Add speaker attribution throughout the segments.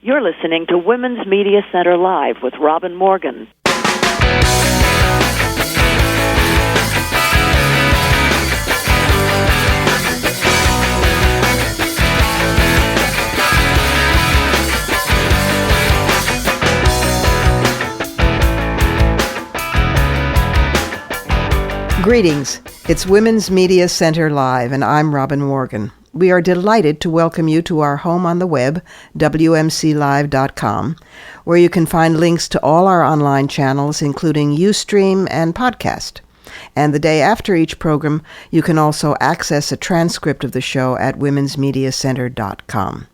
Speaker 1: You're listening to Women's Media Center Live with Robin Morgan.
Speaker 2: Greetings. It's Women's Media Center Live, and I'm Robin Morgan. We are delighted to welcome you to our home on the web, WMClive.com, where you can find links to all our online channels, including Ustream and podcast. And the day after each program, you can also access a transcript of the show at womensmediacenter.com.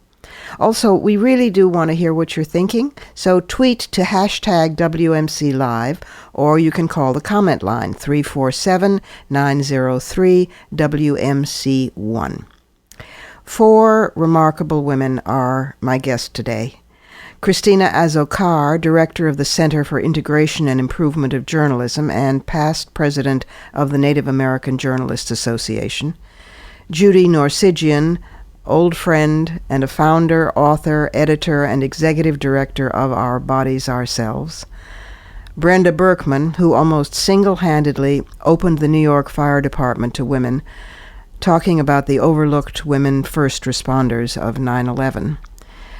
Speaker 2: Also, we really do want to hear what you're thinking, so tweet to hashtag WMC Live, or you can call the comment line 347-903-WMC1. Four remarkable women are my guest today. Cristina Azocar, Director of the Center for Integration and Improvement of Journalism and past President of the Native American Journalists Association. Judy Norsigian, old friend and a founder, author, editor, and executive director of Our Bodies Ourselves. Brenda Berkman, who almost single-handedly opened the New York Fire Department to women, talking about the overlooked women first responders of 9/11.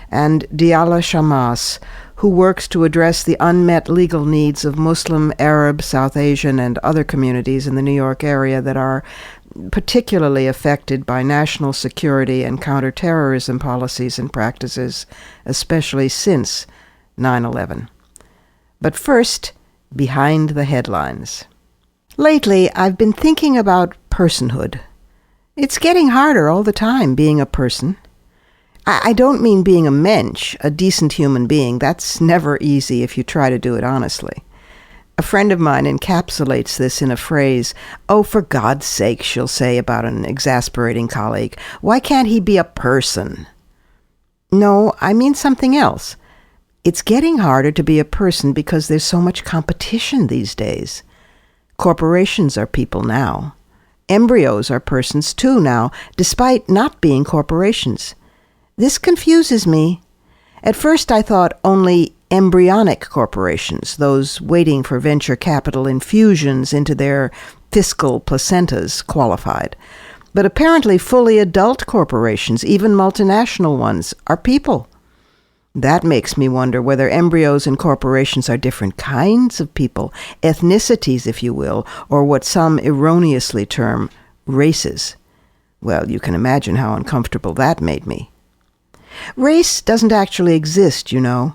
Speaker 2: And Dialla Shamas, who works to address the unmet legal needs of Muslim, Arab, South Asian, and other communities in the New York area that are particularly affected by national security and counterterrorism policies and practices, especially since 9/11. But first, behind the headlines. Lately, I've been thinking about personhood. It's getting harder all the time being a person. I don't mean being a mensch, a decent human being. That's never easy if you try to do it honestly. A friend of mine encapsulates this in a phrase, "Oh, for God's sake," she'll say about an exasperating colleague, "why can't he be a person?" No, I mean something else. It's getting harder to be a person because there's so much competition these days. Corporations are people now. Embryos are persons too now, despite not being corporations. This confuses me. At first I thought only embryonic corporations, those waiting for venture capital infusions into their fiscal placentas, qualified. But apparently fully adult corporations, even multinational ones, are people. That makes me wonder whether embryos and corporations are different kinds of people, ethnicities, if you will, or what some erroneously term races. Well, you can imagine how uncomfortable that made me. Race doesn't actually exist, you know.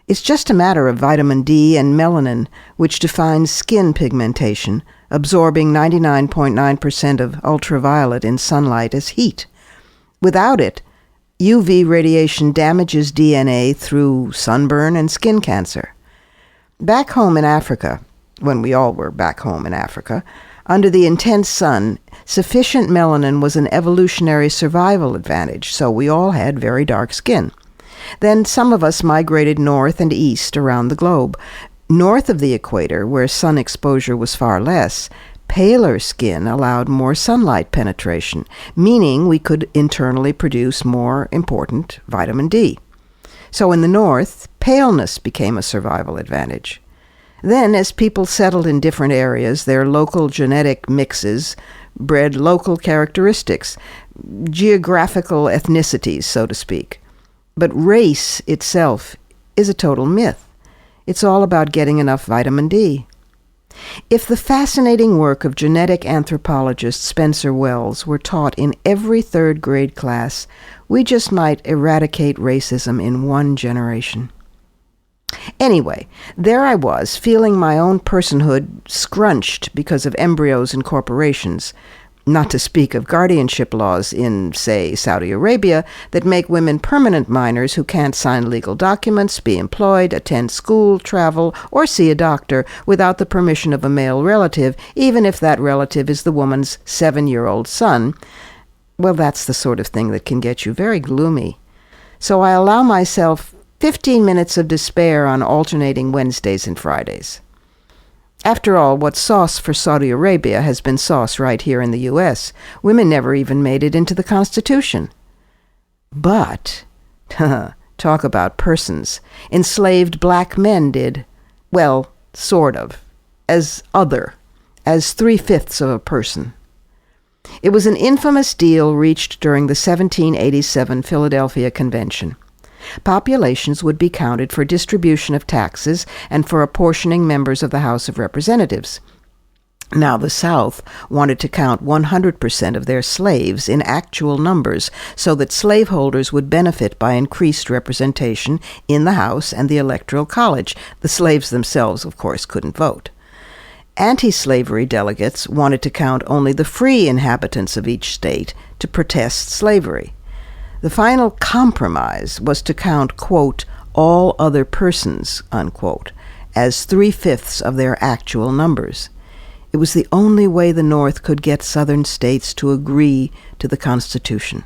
Speaker 2: It's just a matter of vitamin D and melanin, which defines skin pigmentation, absorbing 99.9% of ultraviolet in sunlight as heat. Without it, UV radiation damages DNA through sunburn and skin cancer. Back home in Africa, when we all were back home in Africa, under the intense sun, sufficient melanin was an evolutionary survival advantage, so we all had very dark skin. Then some of us migrated north and east around the globe. North of the equator, where sun exposure was far less, paler skin allowed more sunlight penetration, meaning we could internally produce more important vitamin D. So in the north, paleness became a survival advantage. Then, as people settled in different areas, their local genetic mixes bred local characteristics, geographical ethnicities, so to speak. But race itself is a total myth. It's all about getting enough vitamin D. If the fascinating work of genetic anthropologist Spencer Wells were taught in every third grade class, we just might eradicate racism in one generation. Anyway, there I was, feeling my own personhood scrunched because of embryos and corporations, not to speak of guardianship laws in, say, Saudi Arabia that make women permanent minors who can't sign legal documents, be employed, attend school, travel, or see a doctor without the permission of a male relative, even if that relative is the woman's 7-year-old son. Well, that's the sort of thing that can get you very gloomy. So I allow myself 15 minutes of despair on alternating Wednesdays and Fridays. After all, what's sauce for Saudi Arabia has been sauce right here in the U.S. Women never even made it into the Constitution. But, to Talk about persons. Enslaved black men did, well, sort of, as other, as 3/5 of a person. It was an infamous deal reached during the 1787 Philadelphia Convention. Populations would be counted for distribution of taxes and for apportioning members of the House of Representatives. Now the South wanted to count 100% of their slaves in actual numbers so that slaveholders would benefit by increased representation in the House and the Electoral College. The slaves themselves, of course, couldn't vote. Anti-slavery delegates wanted to count only the free inhabitants of each state to protest slavery. The final compromise was to count, quote, all other persons, unquote, as 3/5 of their actual numbers. It was the only way the North could get Southern states to agree to the Constitution.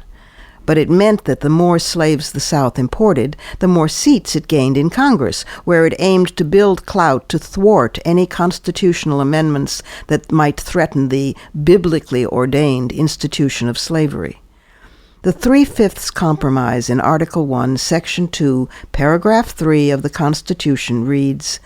Speaker 2: But it meant that the more slaves the South imported, the more seats it gained in Congress, where it aimed to build clout to thwart any constitutional amendments that might threaten the biblically ordained institution of slavery. The 3/5 compromise in Article 1, Section 2, Paragraph 3 of the Constitution reads,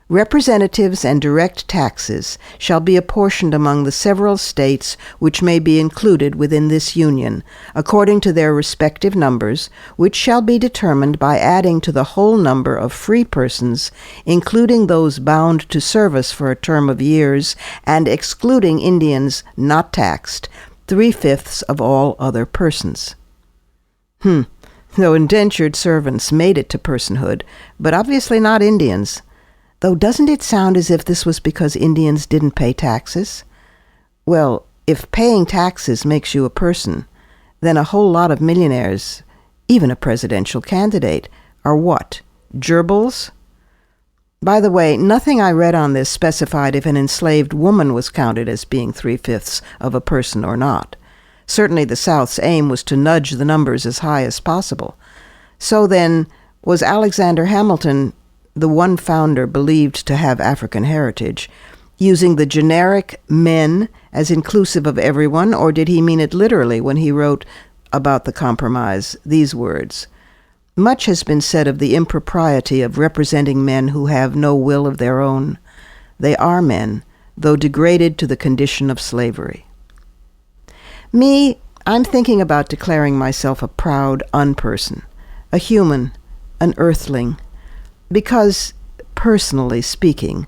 Speaker 2: representatives and direct taxes shall be apportioned among the several states which may be included within this Union, according to their respective numbers, which shall be determined by adding to the whole number of free persons, including those bound to service for a term of years, and excluding Indians not taxed, 3/5 of all other persons. So indentured servants made it to personhood, but obviously not Indians. Though doesn't it sound as if this was because Indians didn't pay taxes? Well, if paying taxes makes you a person, then a whole lot of millionaires, even a presidential candidate, are what? Gerbils? By the way, nothing I read on this specified if an enslaved woman was counted as being 3/5 of a person or not. Certainly the South's aim was to nudge the numbers as high as possible. So then, was Alexander Hamilton, the one founder believed to have African heritage, using the generic men as inclusive of everyone, or did he mean it literally when he wrote about the compromise these words? Much has been said of the impropriety of representing men who have no will of their own. They are men, though degraded to the condition of slavery. Me, I'm thinking about declaring myself a proud unperson, a human, an earthling, because, personally speaking,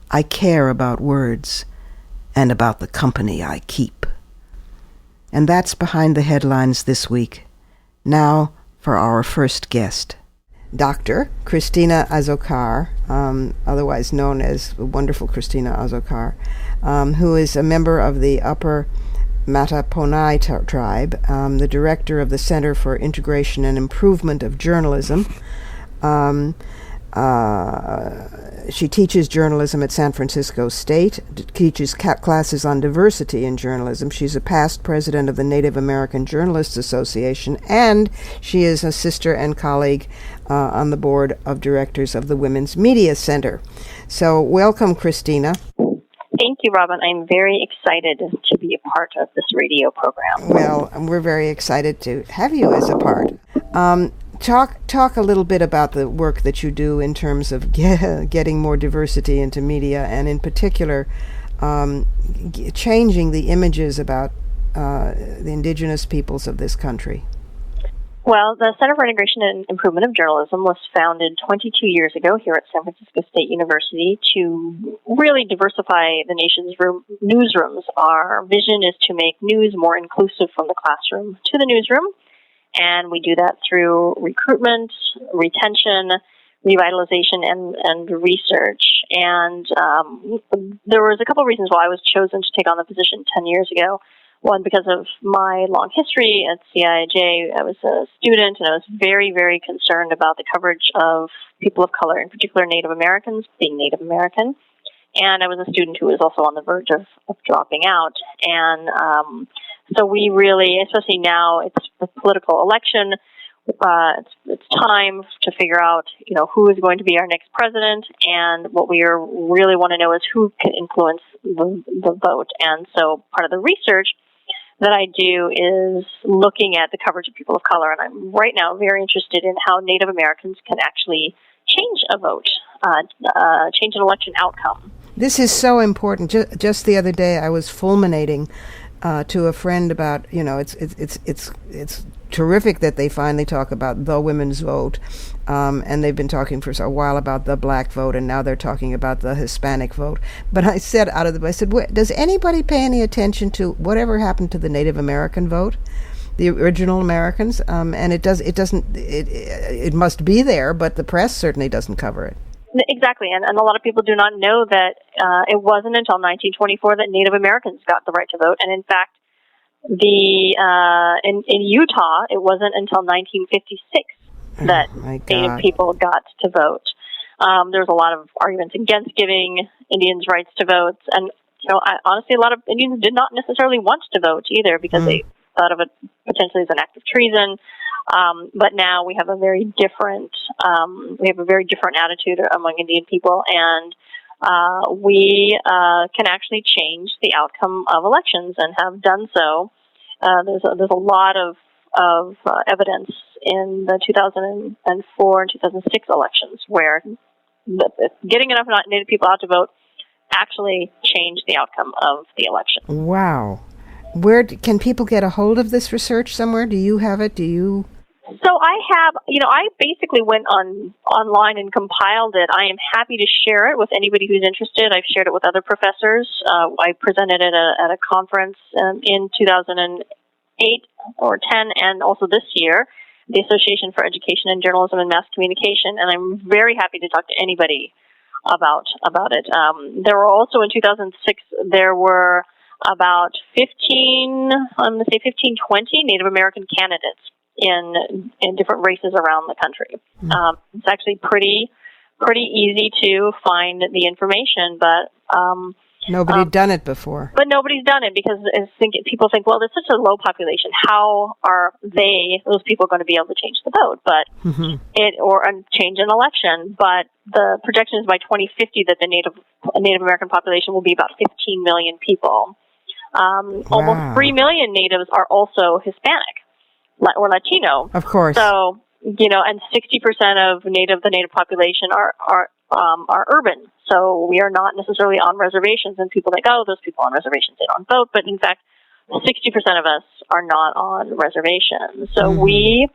Speaker 2: I care about words and about the company I keep. And that's behind the headlines this week. Now for our first guest. Dr. Cristina Azocar, otherwise known as the wonderful Cristina Azocar, who is a member of the Upper Mattaponi tribe, the director of the Center for Integration and Improvement of Journalism. She teaches journalism at San Francisco State, teaches classes on diversity in journalism. She's a past president of the Native American Journalists Association, and she is a sister and colleague on the board of directors of the Women's Media Center. So welcome, Cristina.
Speaker 3: Thank you, Robin. I'm very excited to be a part of this radio program.
Speaker 2: Well, we're very excited to have you as a part. Talk a little bit about the work that you do in terms of getting more diversity into media, and in particular, changing the images about the indigenous peoples of this country.
Speaker 3: Well, the Center for Integration and Improvement of Journalism was founded 22 years ago here at San Francisco State University to really diversify the nation's newsrooms. Our vision is to make news more inclusive from the classroom to the newsroom. And we do that through recruitment, retention, revitalization, and research. And there was a couple of reasons why I was chosen to take on the position 10 years ago. One, because of my long history at CIJ. I was a student, and I was very, very concerned about the coverage of people of color, in particular Native Americans, being Native American. And I was a student who was also on the verge of dropping out. And so we really, especially now, it's a political election. It's time to figure out, who is going to be our next president, and what we really want to know is who can influence the vote. And so part of the research that I do is looking at the coverage of people of color, and I'm right now very interested in how Native Americans can actually change a vote, change an election outcome.
Speaker 2: This is so important. Just the other day, I was fulminating to a friend about, it's terrific that they finally talk about the women's vote, and they've been talking for a while about the black vote, and now they're talking about the Hispanic vote. But I said does anybody pay any attention to whatever happened to the Native American vote, the original Americans? And it must be there, but the press certainly doesn't cover it.
Speaker 3: Exactly, and a lot of people do not know that it wasn't until 1924 that Native Americans got the right to vote, and in fact, in Utah, it wasn't until 1956 that Native people got to vote. There's a lot of arguments against giving Indians rights to vote, and honestly, a lot of Indians did not necessarily want to vote either because they thought of it potentially as an act of treason. But now we have a very different attitude among Indian people, and we can actually change the outcome of elections and have done so. There's a lot of evidence in the 2004 and 2006 elections where getting enough Native people out to vote actually changed the outcome of the election.
Speaker 2: Wow. Where can people get a hold of this research somewhere? Do you have it?
Speaker 3: So I have, I basically went online and compiled it. I am happy to share it with anybody who's interested. I've shared it with other professors. I presented it at a conference in 2008 or 10, and also this year, the Association for Education in Journalism and Mass Communication. And I'm very happy to talk to anybody about it. There were also in 2006, there were about 15, 20 Native American candidates in different races around the country. It's actually pretty easy to find the information, but
Speaker 2: nobody'd done it before.
Speaker 3: But nobody's done it because people think, well, there's such a low population. How are those people going to be able to change the vote? But change an election? But the projection is by 2050 that the Native American population will be about 15 million people. Almost 3 million natives are also Hispanic or Latino.
Speaker 2: Of course.
Speaker 3: So, and 60% of the native population are urban. So we are not necessarily on reservations, and people think, oh, those people on reservations, they don't vote. But in fact, 60% of us are not on reservations. So we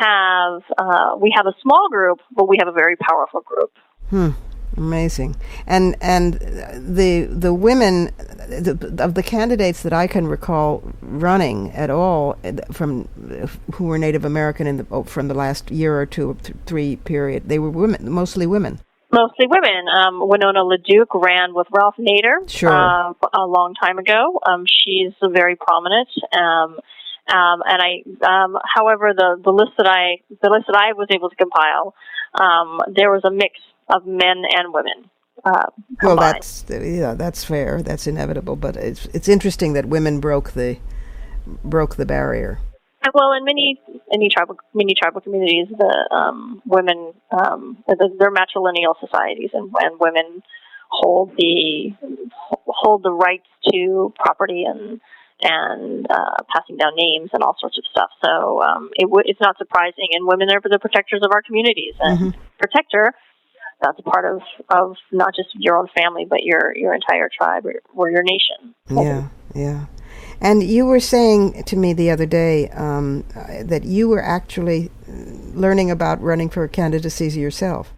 Speaker 3: have a small group, but we have a very powerful group.
Speaker 2: Amazing. And the women of the candidates that I can recall running at all who were Native American from the last year or two, 3 period, they were women, mostly women. Mostly women.
Speaker 3: Winona LaDuke ran with Ralph Nader a long time ago. She's very prominent. However, the list that I was able to compile, there was a mix of men and women.
Speaker 2: Well, that's fair. That's inevitable. But it's interesting that women broke the barrier.
Speaker 3: Well, in many tribal communities, the women they're matrilineal societies, and women hold the rights to property and passing down names and all sorts of stuff. So it's not surprising, and women are the protectors of our communities, and protector. That's a part of not just your own family, but your entire tribe or your nation.
Speaker 2: Yeah. And you were saying to me the other day that you were actually learning about running for candidacies yourself.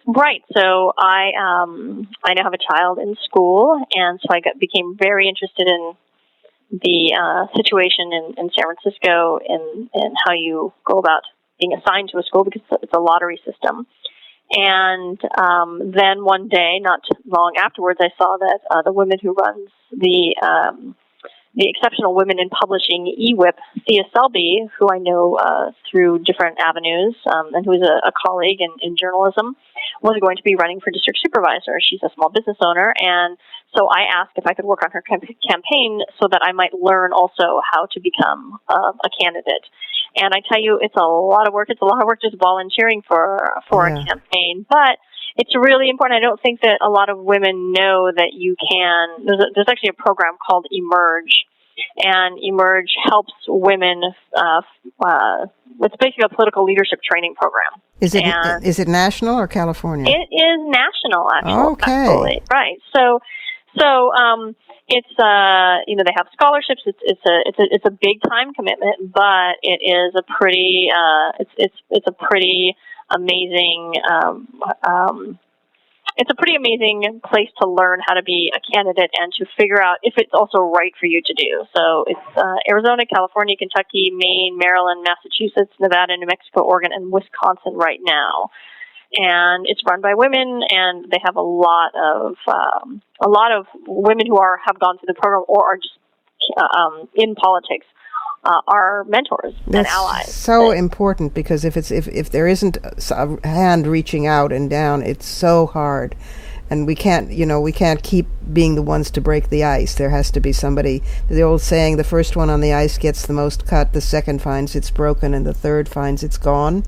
Speaker 3: Right. So I now have a child in school, and so I became very interested in the situation in San Francisco and how you go about being assigned to a school, because it's a lottery system. And then one day, not long afterwards, I saw that the woman who runs the Exceptional Women in Publishing EWIP, Thea Selby, who I know through different avenues, and who is a colleague in journalism, was going to be running for district supervisor. She's a small business owner, and so I asked if I could work on her campaign so that I might learn also how to become a candidate. And I tell you, it's a lot of work. It's a lot of work just volunteering for a campaign, but it's really important. I don't think that a lot of women know that you can. There's actually a program called Emerge, And Emerge helps women. It's basically a political leadership training program.
Speaker 2: Is it national or California?
Speaker 3: It is national, actually.
Speaker 2: Okay.
Speaker 3: Absolutely. Right. So it's they have scholarships. It's a big time commitment, but it is a pretty it's a pretty amazing it's a pretty amazing place to learn how to be a candidate and to figure out if it's also right for you to do. So it's Arizona, California, Kentucky, Maine, Maryland, Massachusetts, Nevada, New Mexico, Oregon, and Wisconsin right now. And it's run by women, and they have a lot of women who have gone through the program or are just in politics. Are mentors and allies.
Speaker 2: That's so important, because if there isn't a hand reaching out and down, it's so hard, and we can't keep being the ones to break the ice. There has to be somebody. The old saying: the first one on the ice gets the most cut, the second finds it's broken, and the third finds it's gone.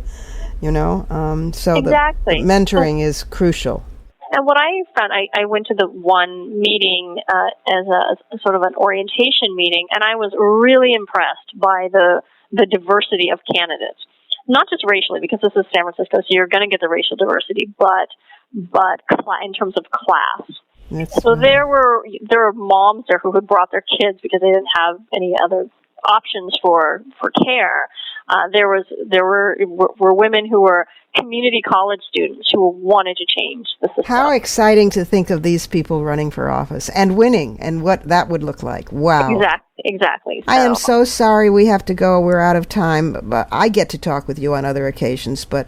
Speaker 2: So
Speaker 3: exactly.
Speaker 2: The mentoring is crucial.
Speaker 3: And what I found, I went to the one meeting as a sort of an orientation meeting, and I was really impressed by the diversity of candidates. Not just racially, because this is San Francisco, so you're going to get the racial diversity, but in terms of class. There were moms there who had brought their kids because they didn't have any other options for care. There were women who were community college students who wanted to change the system.
Speaker 2: How exciting to think of these people running for office and winning, and what that would look like. Wow.
Speaker 3: Exactly.
Speaker 2: I am so sorry we have to go. We're out of time. But I get to talk with you on other occasions, but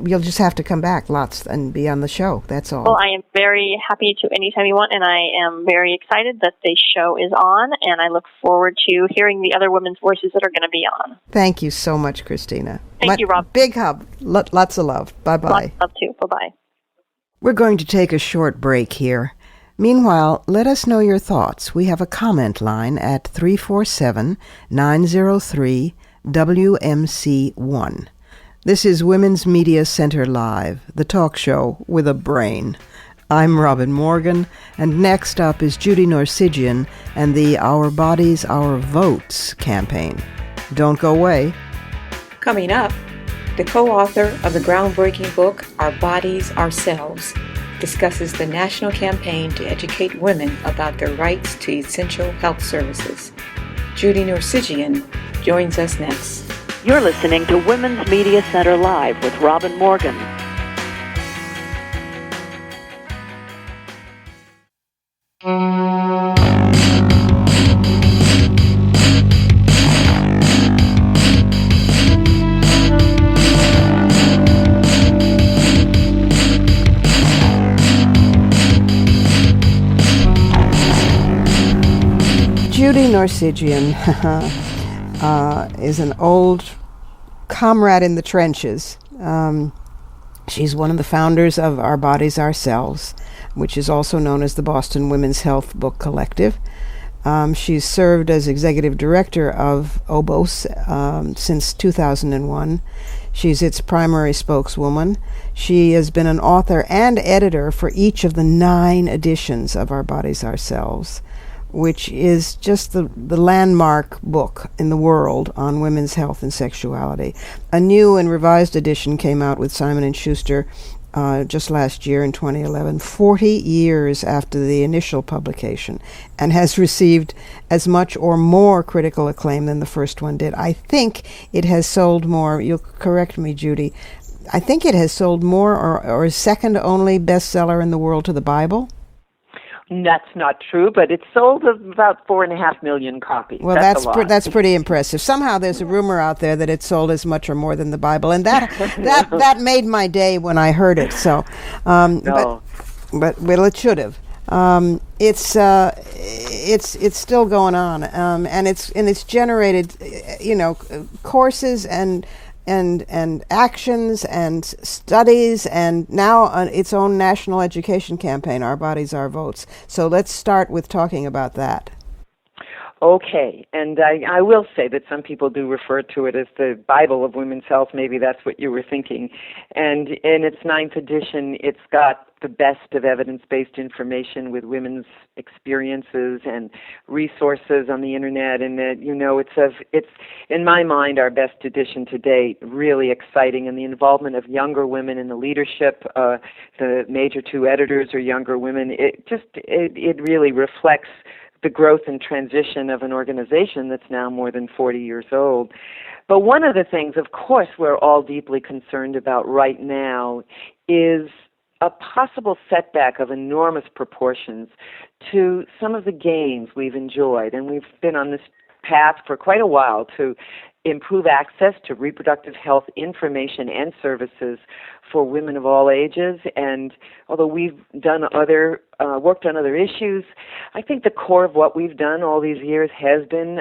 Speaker 2: you'll just have to come back lots and be on the show. That's all.
Speaker 3: Well, I am very happy to anytime you want, and I am very excited that the show is on, and I look forward to hearing the other women's voices that are going to be on.
Speaker 2: Thank you so much, Cristina.
Speaker 3: Thank you, Rob.
Speaker 2: Big hug. Lots of love. Bye-bye.
Speaker 3: Lots of love, too. Bye-bye.
Speaker 2: We're going to take a short break here. Meanwhile, let us know your thoughts. We have a comment line at 347-903-WMC1. This is Women's Media Center Live, the talk show with a brain. I'm Robin Morgan, and next up is Judy Norsigian and the Our Bodies, Our Votes campaign. Don't go away.
Speaker 4: Coming up, the co-author of the groundbreaking book, Our Bodies, Ourselves, discusses the national campaign to educate women about their rights to essential health services. Judy Norsigian joins us next.
Speaker 1: You're listening to Women's Media Center Live with Robin Morgan.
Speaker 2: Judy Norsigian is an old comrade in the trenches. She's one of the founders of Our Bodies, Ourselves, which is also known as the Boston Women's Health Book Collective. She's served as executive director of OBOS since 2001. She's its primary spokeswoman. She has been an author and editor for each of the 9 editions of Our Bodies, Ourselves, which is just the landmark book in the world on women's health and sexuality. A new and revised edition came out with Simon & Schuster just last year in 2011, 40 years after the initial publication, and has received as much or more critical acclaim than the first one did. I think it has sold more, you'll correct me, Judy, I think it has sold more or is second only bestseller in the world to the Bible.
Speaker 5: That's not true, but it sold about 4.5 million copies.
Speaker 2: Well, that's pretty impressive. Somehow there's a rumor out there that it sold as much or more than the Bible, and that made my day when I heard it. So,
Speaker 5: no.
Speaker 2: but it should have. It's still going on, and it's generated, courses and actions and studies, and now its own national education campaign, Our Bodies, Our Votes. So let's start with talking about that.
Speaker 5: Okay, and I will say that some people do refer to it as the Bible of women's health. Maybe that's what you were thinking. And in its 9th edition, it's got the best of evidence-based information with women's experiences and resources on the internet, and it's in my mind our best edition to date. Really exciting, and the involvement of younger women in the leadership. The major two editors are younger women. It really reflects the growth and transition of an organization that's now more than 40 years old. But one of the things, of course, we're all deeply concerned about right now is a possible setback of enormous proportions to some of the gains we've enjoyed. And we've been on this path for quite a while to improve access to reproductive health information and services for women of all ages. And although we've done worked on other issues, I think the core of what we've done all these years has been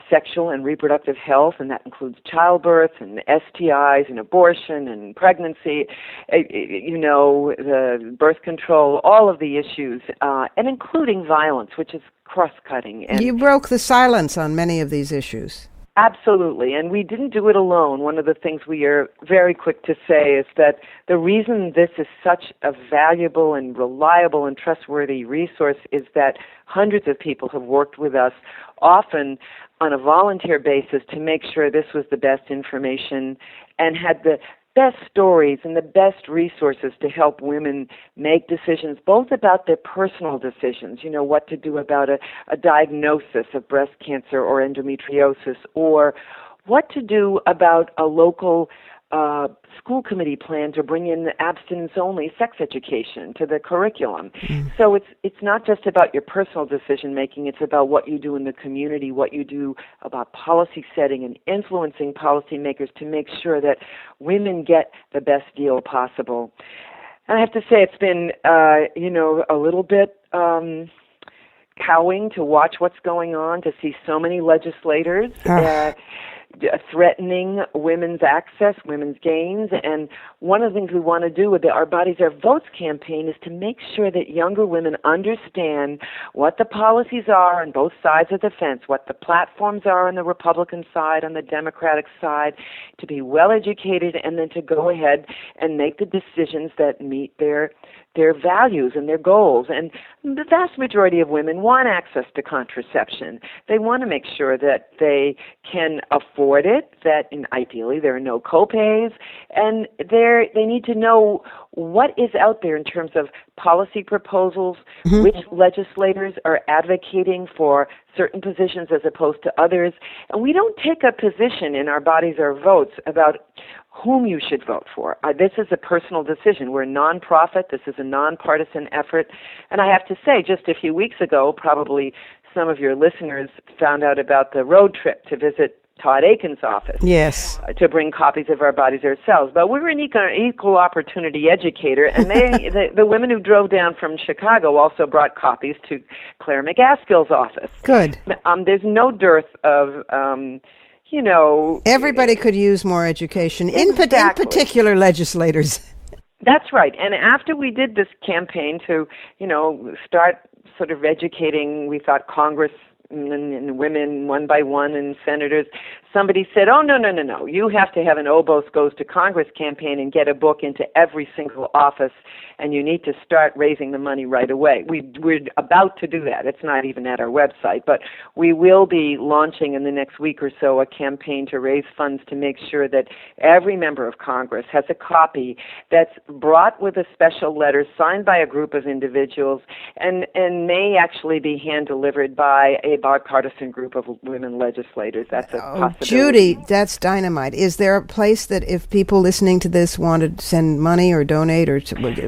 Speaker 5: sexual and reproductive health, and that includes childbirth and STIs and abortion and pregnancy, the birth control, all of the issues, and including violence, which is cross-cutting. And
Speaker 2: you broke the silence on many of these issues.
Speaker 5: Absolutely, and we didn't do it alone. One of the things we are very quick to say is that the reason this is such a valuable and reliable and trustworthy resource is that hundreds of people have worked with us, often on a volunteer basis, to make sure this was the best information and had the best stories and the best resources to help women make decisions, both about their personal decisions, what to do about a diagnosis of breast cancer or endometriosis, or what to do about a local school committee plan to bring in abstinence-only sex education to the curriculum. So it's not just about your personal decision-making, it's about what you do in the community, what you do about policy setting and influencing policymakers to make sure that women get the best deal possible. And I have to say it's been, a little bit cowing to watch what's going on, to see so many legislators threatening women's access, women's gains. And one of the things we want to do with Our Bodies, Our Votes campaign is to make sure that younger women understand what the policies are on both sides of the fence, what the platforms are on the Republican side, on the Democratic side, to be well educated and then to go ahead and make the decisions that meet their values and their goals. And the vast majority of women want access to contraception. They want to make sure that they can afford it, that ideally there are no copays, and they need to know what is out there in terms of policy proposals, which legislators are advocating for certain positions as opposed to others. And we don't take a position in Our Bodies, Our Votes about whom you should vote for. This is a personal decision. We're a nonprofit. This is a nonpartisan effort. And I have to say, just a few weeks ago, probably some of your listeners found out about the road trip to visit Todd Aiken's office.
Speaker 2: Yes.
Speaker 5: To bring copies of Our Bodies, Ourselves. But we're an equal opportunity educator, and the women who drove down from Chicago also brought copies to Claire McGaskill's office.
Speaker 2: Good.
Speaker 5: There's no dearth of
Speaker 2: everybody could use more education,
Speaker 5: exactly.
Speaker 2: in particular legislators.
Speaker 5: That's right. And after we did this campaign to, start sort of educating, we thought Congress and women one by one and senators, somebody said, oh, no, you have to have an Obos Goes to Congress campaign and get a book into every single office, and you need to start raising the money right away. We're about to do that. It's not even at our website, but we will be launching in the next week or so a campaign to raise funds to make sure that every member of Congress has a copy that's brought with a special letter signed by a group of individuals and may actually be hand-delivered by a bipartisan group of women legislators. That's a possibility.
Speaker 2: Judy, that's dynamite. Is there a place that if people listening to this want to send money or donate, or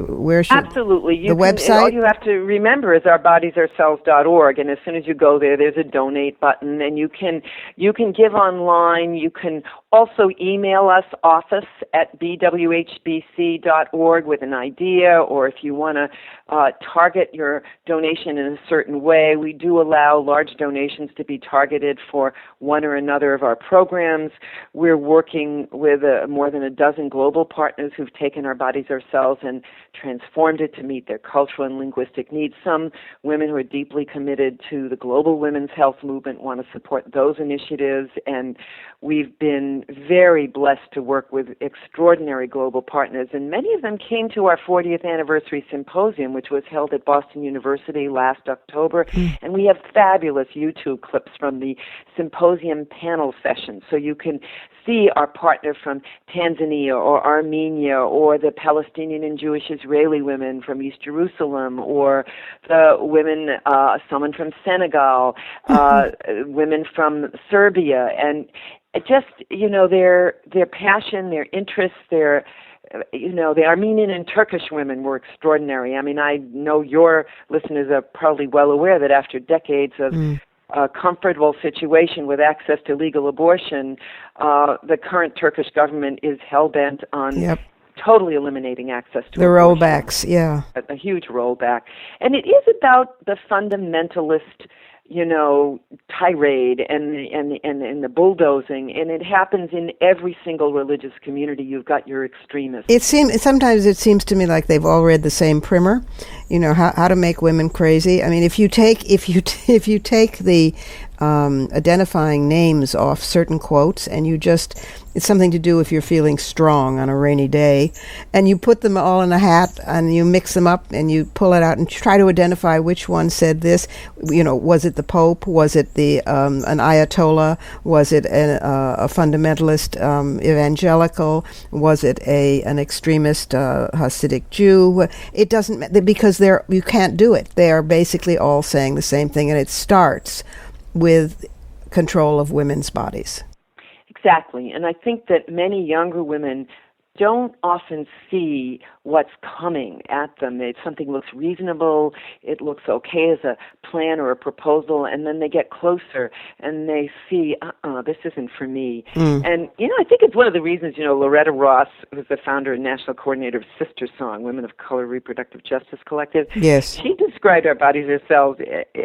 Speaker 2: where should...
Speaker 5: Absolutely.
Speaker 2: Website?
Speaker 5: All you have to remember is ourbodiesourselves.org, and as soon as you go there's a donate button, and you can give online. You can also email us, office@bwhbc.org, with an idea, or if you want to target your donation in a certain way. We do allow large donations to be targeted for one or another of our programs. We're working with more than a dozen global partners who've taken Our Bodies, Ourselves and transformed it to meet their cultural and linguistic needs. Some women who are deeply committed to the global women's health movement want to support those initiatives, and we've been been very blessed to work with extraordinary global partners, and many of them came to our 40th anniversary symposium, which was held at Boston University last October, and we have fabulous YouTube clips from the symposium panel sessions, so you can see our partner from Tanzania or Armenia, or the Palestinian and Jewish Israeli women from East Jerusalem, or the women, someone from Senegal, women from Serbia, and just, their passion, their interests, the Armenian and Turkish women were extraordinary. I mean, I know your listeners are probably well aware that after decades of a comfortable situation with access to legal abortion, the current Turkish government is hell-bent on totally eliminating access to
Speaker 2: the
Speaker 5: abortion.
Speaker 2: rollbacks,
Speaker 5: A huge rollback. And it is about the fundamentalist, tirade and the bulldozing, and it happens in every single religious community. You've got your extremists.
Speaker 2: Sometimes it seems to me like they've all read the same primer, how to make women crazy. I mean, if you take the identifying names off certain quotes, and it's something to do if you're feeling strong on a rainy day, and you put them all in a hat and you mix them up and you pull it out and try to identify which one said this. Was it the Pope? Was it an Ayatollah? Was it a fundamentalist evangelical? Was it an extremist Hasidic Jew? It doesn't, because you can't do it. They are basically all saying the same thing, and it starts with control of women's bodies.
Speaker 5: Exactly. And I think that many younger women don't often see what's coming at them. Something looks reasonable, it looks okay as a plan or a proposal, and then they get closer and they see, this isn't for me. And, I think it's one of the reasons, Loretta Ross, who's the founder and national coordinator of Sister Song, Women of Color Reproductive Justice Collective,
Speaker 2: yes,
Speaker 5: she described Our Bodies Ourselves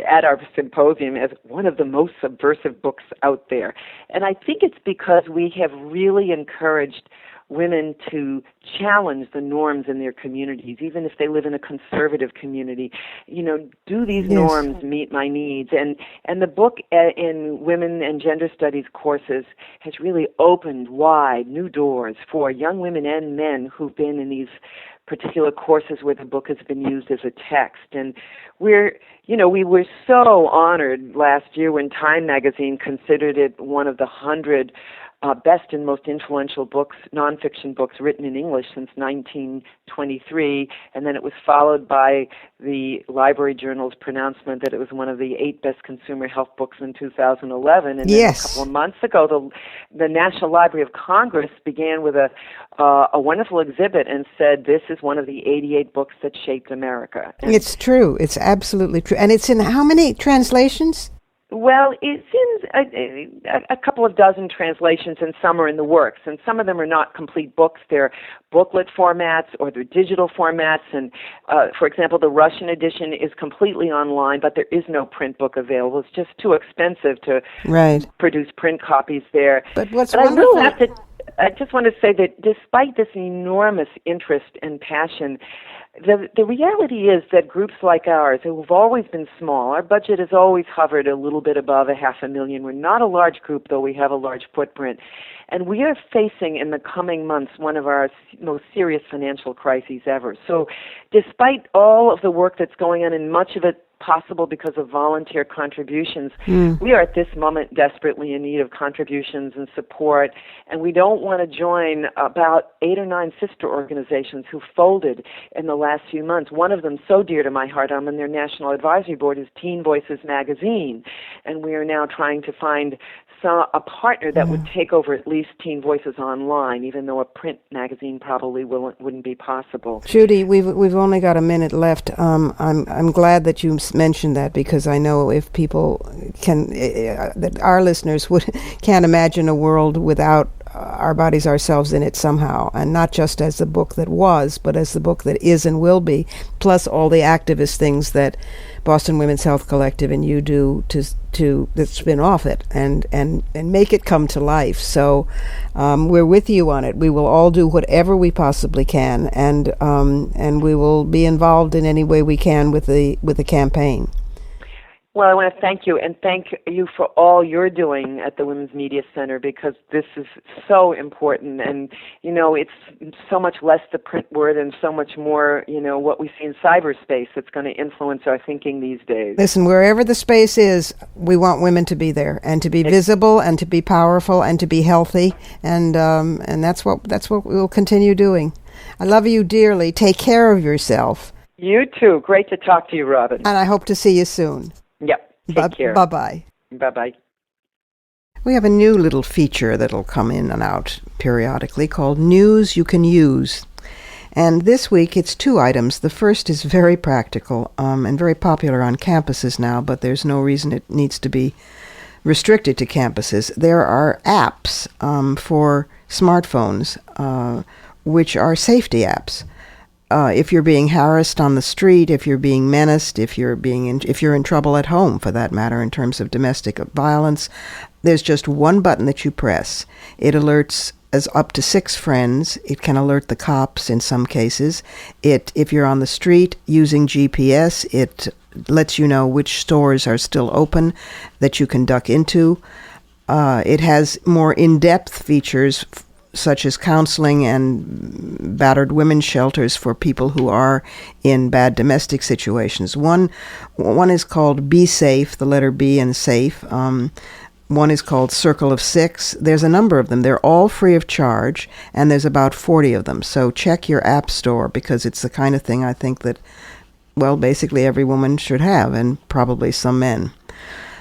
Speaker 5: at our symposium as one of the most subversive books out there. And I think it's because we have really encouraged women to challenge the norms in their communities, even if they live in a conservative community. Do these norms meet my needs? And the book in women and gender studies courses has really opened wide new doors for young women and men who've been in these particular courses where the book has been used as a text. And we were so honored last year when Time magazine considered it one of the 100 best and most influential books, nonfiction books written in English since 1923, and then it was followed by the Library Journal's pronouncement that it was one of the 8 best consumer health books in 2011. And then a couple of months ago, the National Library of Congress began with a wonderful exhibit and said this is one of the 88 books that shaped America. And
Speaker 2: it's true. It's absolutely true. And it's in how many translations?
Speaker 5: Well, it's in a couple of dozen translations, and some are in the works. And some of them are not complete books. They're booklet formats or they're digital formats. And, for example, the Russian edition is completely online, but there is no print book available. It's just too expensive to produce print copies there.
Speaker 2: But what's
Speaker 5: but
Speaker 2: wonderful...
Speaker 5: I just want to say that despite this enormous interest and passion, the reality is that groups like ours, who have always been small, our budget has always hovered a little bit above $500,000. We're not a large group, though we have a large footprint. And we are facing in the coming months one of our most serious financial crises ever. So despite all of the work that's going on, and much of it possible because of volunteer contributions, we are at this moment desperately in need of contributions and support, and we don't want to join about 8 or 9 sister organizations who folded in the last few months. One of them so dear to my heart, I'm on their national advisory board, is Teen Voices magazine, and we are now trying to find a partner that would take over at least Teen Voices online, even though a print magazine probably wouldn't be possible.
Speaker 2: Judy, we've only got a minute left. I'm glad that you mentioned that, because I know if people that our listeners can't imagine a world without Our Bodies Ourselves in it somehow, and not just as the book that was, but as the book that is and will be, plus all the activist things that Boston Women's Health Collective and you do to spin off it and make it come to life. So we're with you on it. We will all do whatever we possibly can, and we will be involved in any way we can with the campaign.
Speaker 5: Well, I want to thank you, and thank you for all you're doing at the Women's Media Center, because this is so important. And, it's so much less the print word and so much more, what we see in cyberspace that's going to influence our thinking these days.
Speaker 2: Listen, wherever the space is, we want women to be there and to be visible and to be powerful and to be healthy. And that's what we'll continue doing. I love you dearly. Take care of yourself.
Speaker 5: You too. Great to talk to you, Robin.
Speaker 2: And I hope to see you soon.
Speaker 5: Yep. Take care.
Speaker 2: Bye-bye.
Speaker 5: Bye-bye.
Speaker 2: We have a new little feature that'll come in and out periodically called News You Can Use. And this week it's 2 items. The first is very practical and very popular on campuses now, but there's no reason it needs to be restricted to campuses. There are apps for smartphones which are safety apps. If you're being harassed on the street, if you're being menaced, if you're in trouble at home, for that matter, in terms of domestic violence, there's just one button that you press. It alerts as up to 6 friends. It can alert the cops in some cases. If you're on the street using GPS, it lets you know which stores are still open that you can duck into. It has more in-depth features such as counseling and battered women's shelters for people who are in bad domestic situations. One is called Be Safe, the letter B and safe. One is called Circle of 6. There's a number of them. They're all free of charge, and there's about 40 of them. So check your app store, because it's the kind of thing I think that, well, basically every woman should have, and probably some men.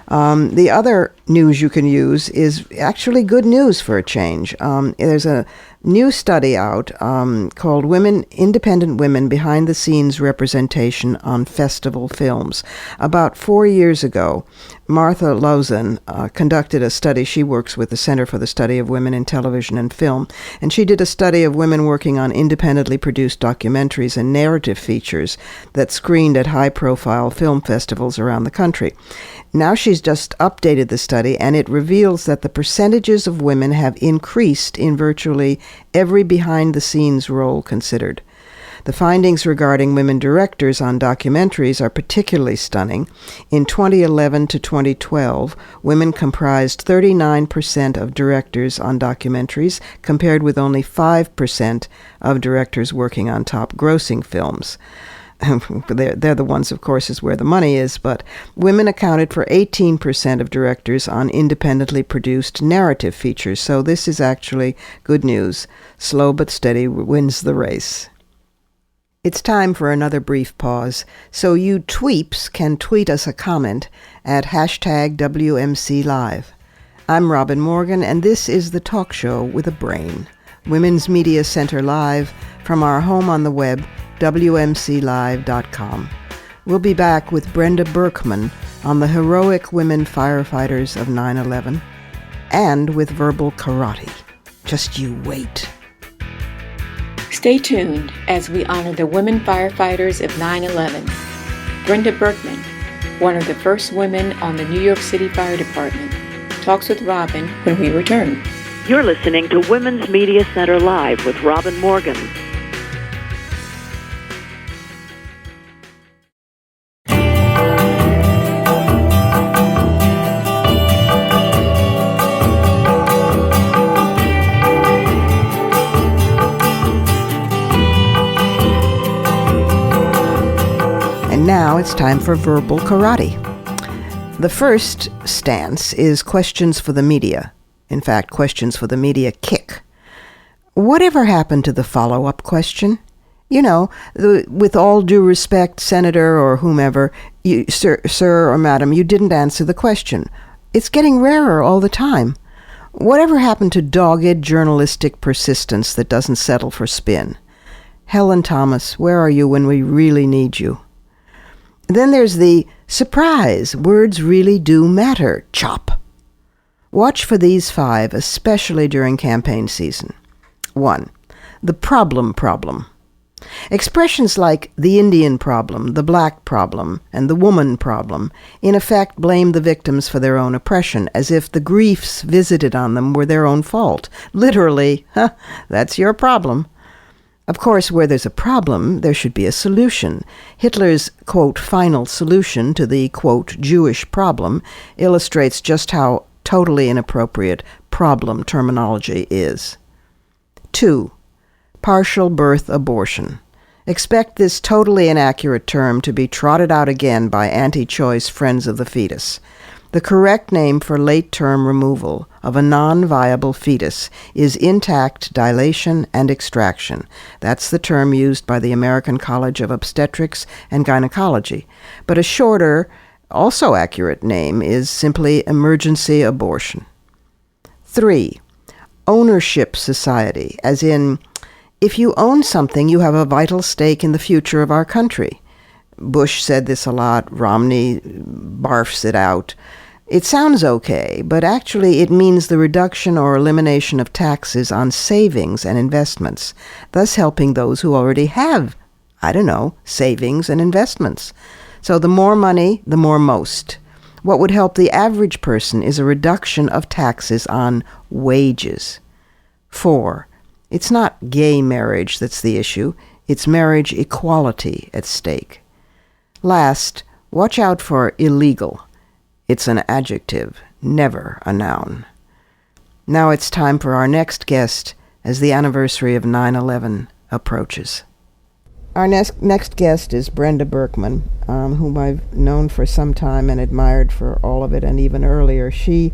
Speaker 2: The other news you can use is actually good news for a change. There's a new study out called Independent Women Behind the Scenes Representation on Festival Films. About 4 years ago, Martha Lauzon conducted a study. She works with the Center for the Study of Women in Television and Film, and she did a study of women working on independently produced documentaries and narrative features that screened at high-profile film festivals around the country. Now she's just updated the study, and it reveals that the percentages of women have increased in virtually every behind-the-scenes role considered. The findings regarding women directors on documentaries are particularly stunning. In 2011 to 2012, women comprised 39% of directors on documentaries, compared with only 5% of directors working on top-grossing films. They're the ones, of course, is where the money is, but women accounted for 18% of directors on independently produced narrative features, so this is actually good news. Slow but steady wins the race. It's time for another brief pause, so you tweeps can tweet us a comment at #WMC Live. I'm Robin Morgan, and this is the talk show with a brain. Women's Media Center Live from our home on the web, WMClive.com. We'll be back with Brenda Berkman on the heroic women firefighters of 9/11 and with verbal karate. Just you wait.
Speaker 4: Stay tuned as we honor the women firefighters of 9/11. Brenda Berkman, one of the first women on the New York City Fire Department, talks with Robin when we return.
Speaker 1: You're listening to Women's Media Center Live with Robin Morgan.
Speaker 2: And now it's time for verbal karate. The first stance is questions for the media. In fact, questions for the media kick. Whatever happened to the follow-up question? With all due respect, Senator or whomever, sir or madam, you didn't answer the question. It's getting rarer all the time. Whatever happened to dogged journalistic persistence that doesn't settle for spin? Helen Thomas, where are you when we really need you? Then there's the surprise, words really do matter, chop. Watch for these 5, especially during campaign season. 1. The problem. Expressions like the Indian problem, the black problem, and the woman problem, in effect blame the victims for their own oppression, as if the griefs visited on them were their own fault. Literally, that's your problem. Of course, where there's a problem, there should be a solution. Hitler's, quote, final solution to the, quote, Jewish problem illustrates just how totally inappropriate problem terminology is. 2. Partial birth abortion. Expect this totally inaccurate term to be trotted out again by anti-choice friends of the fetus. The correct name for late-term removal of a non-viable fetus is intact dilation and extraction. That's the term used by the American College of Obstetrics and Gynecology. But a shorter, also accurate name is simply emergency abortion. 3. Ownership society, as in, if you own something, you have a vital stake in the future of our country. Bush said this a lot. Romney barfs it out. It sounds okay, but actually it means the reduction or elimination of taxes on savings and investments, thus helping those who already have, savings and investments. So the more money, the more most. What would help the average person is a reduction of taxes on wages. 4. It's not gay marriage that's the issue. It's marriage equality at stake. Last, watch out for illegal. It's an adjective, never a noun. Now it's time for our next guest as the anniversary of 9/11 approaches. Our next guest is Brenda Berkman, whom I've known for some time and admired for all of it and even earlier. She,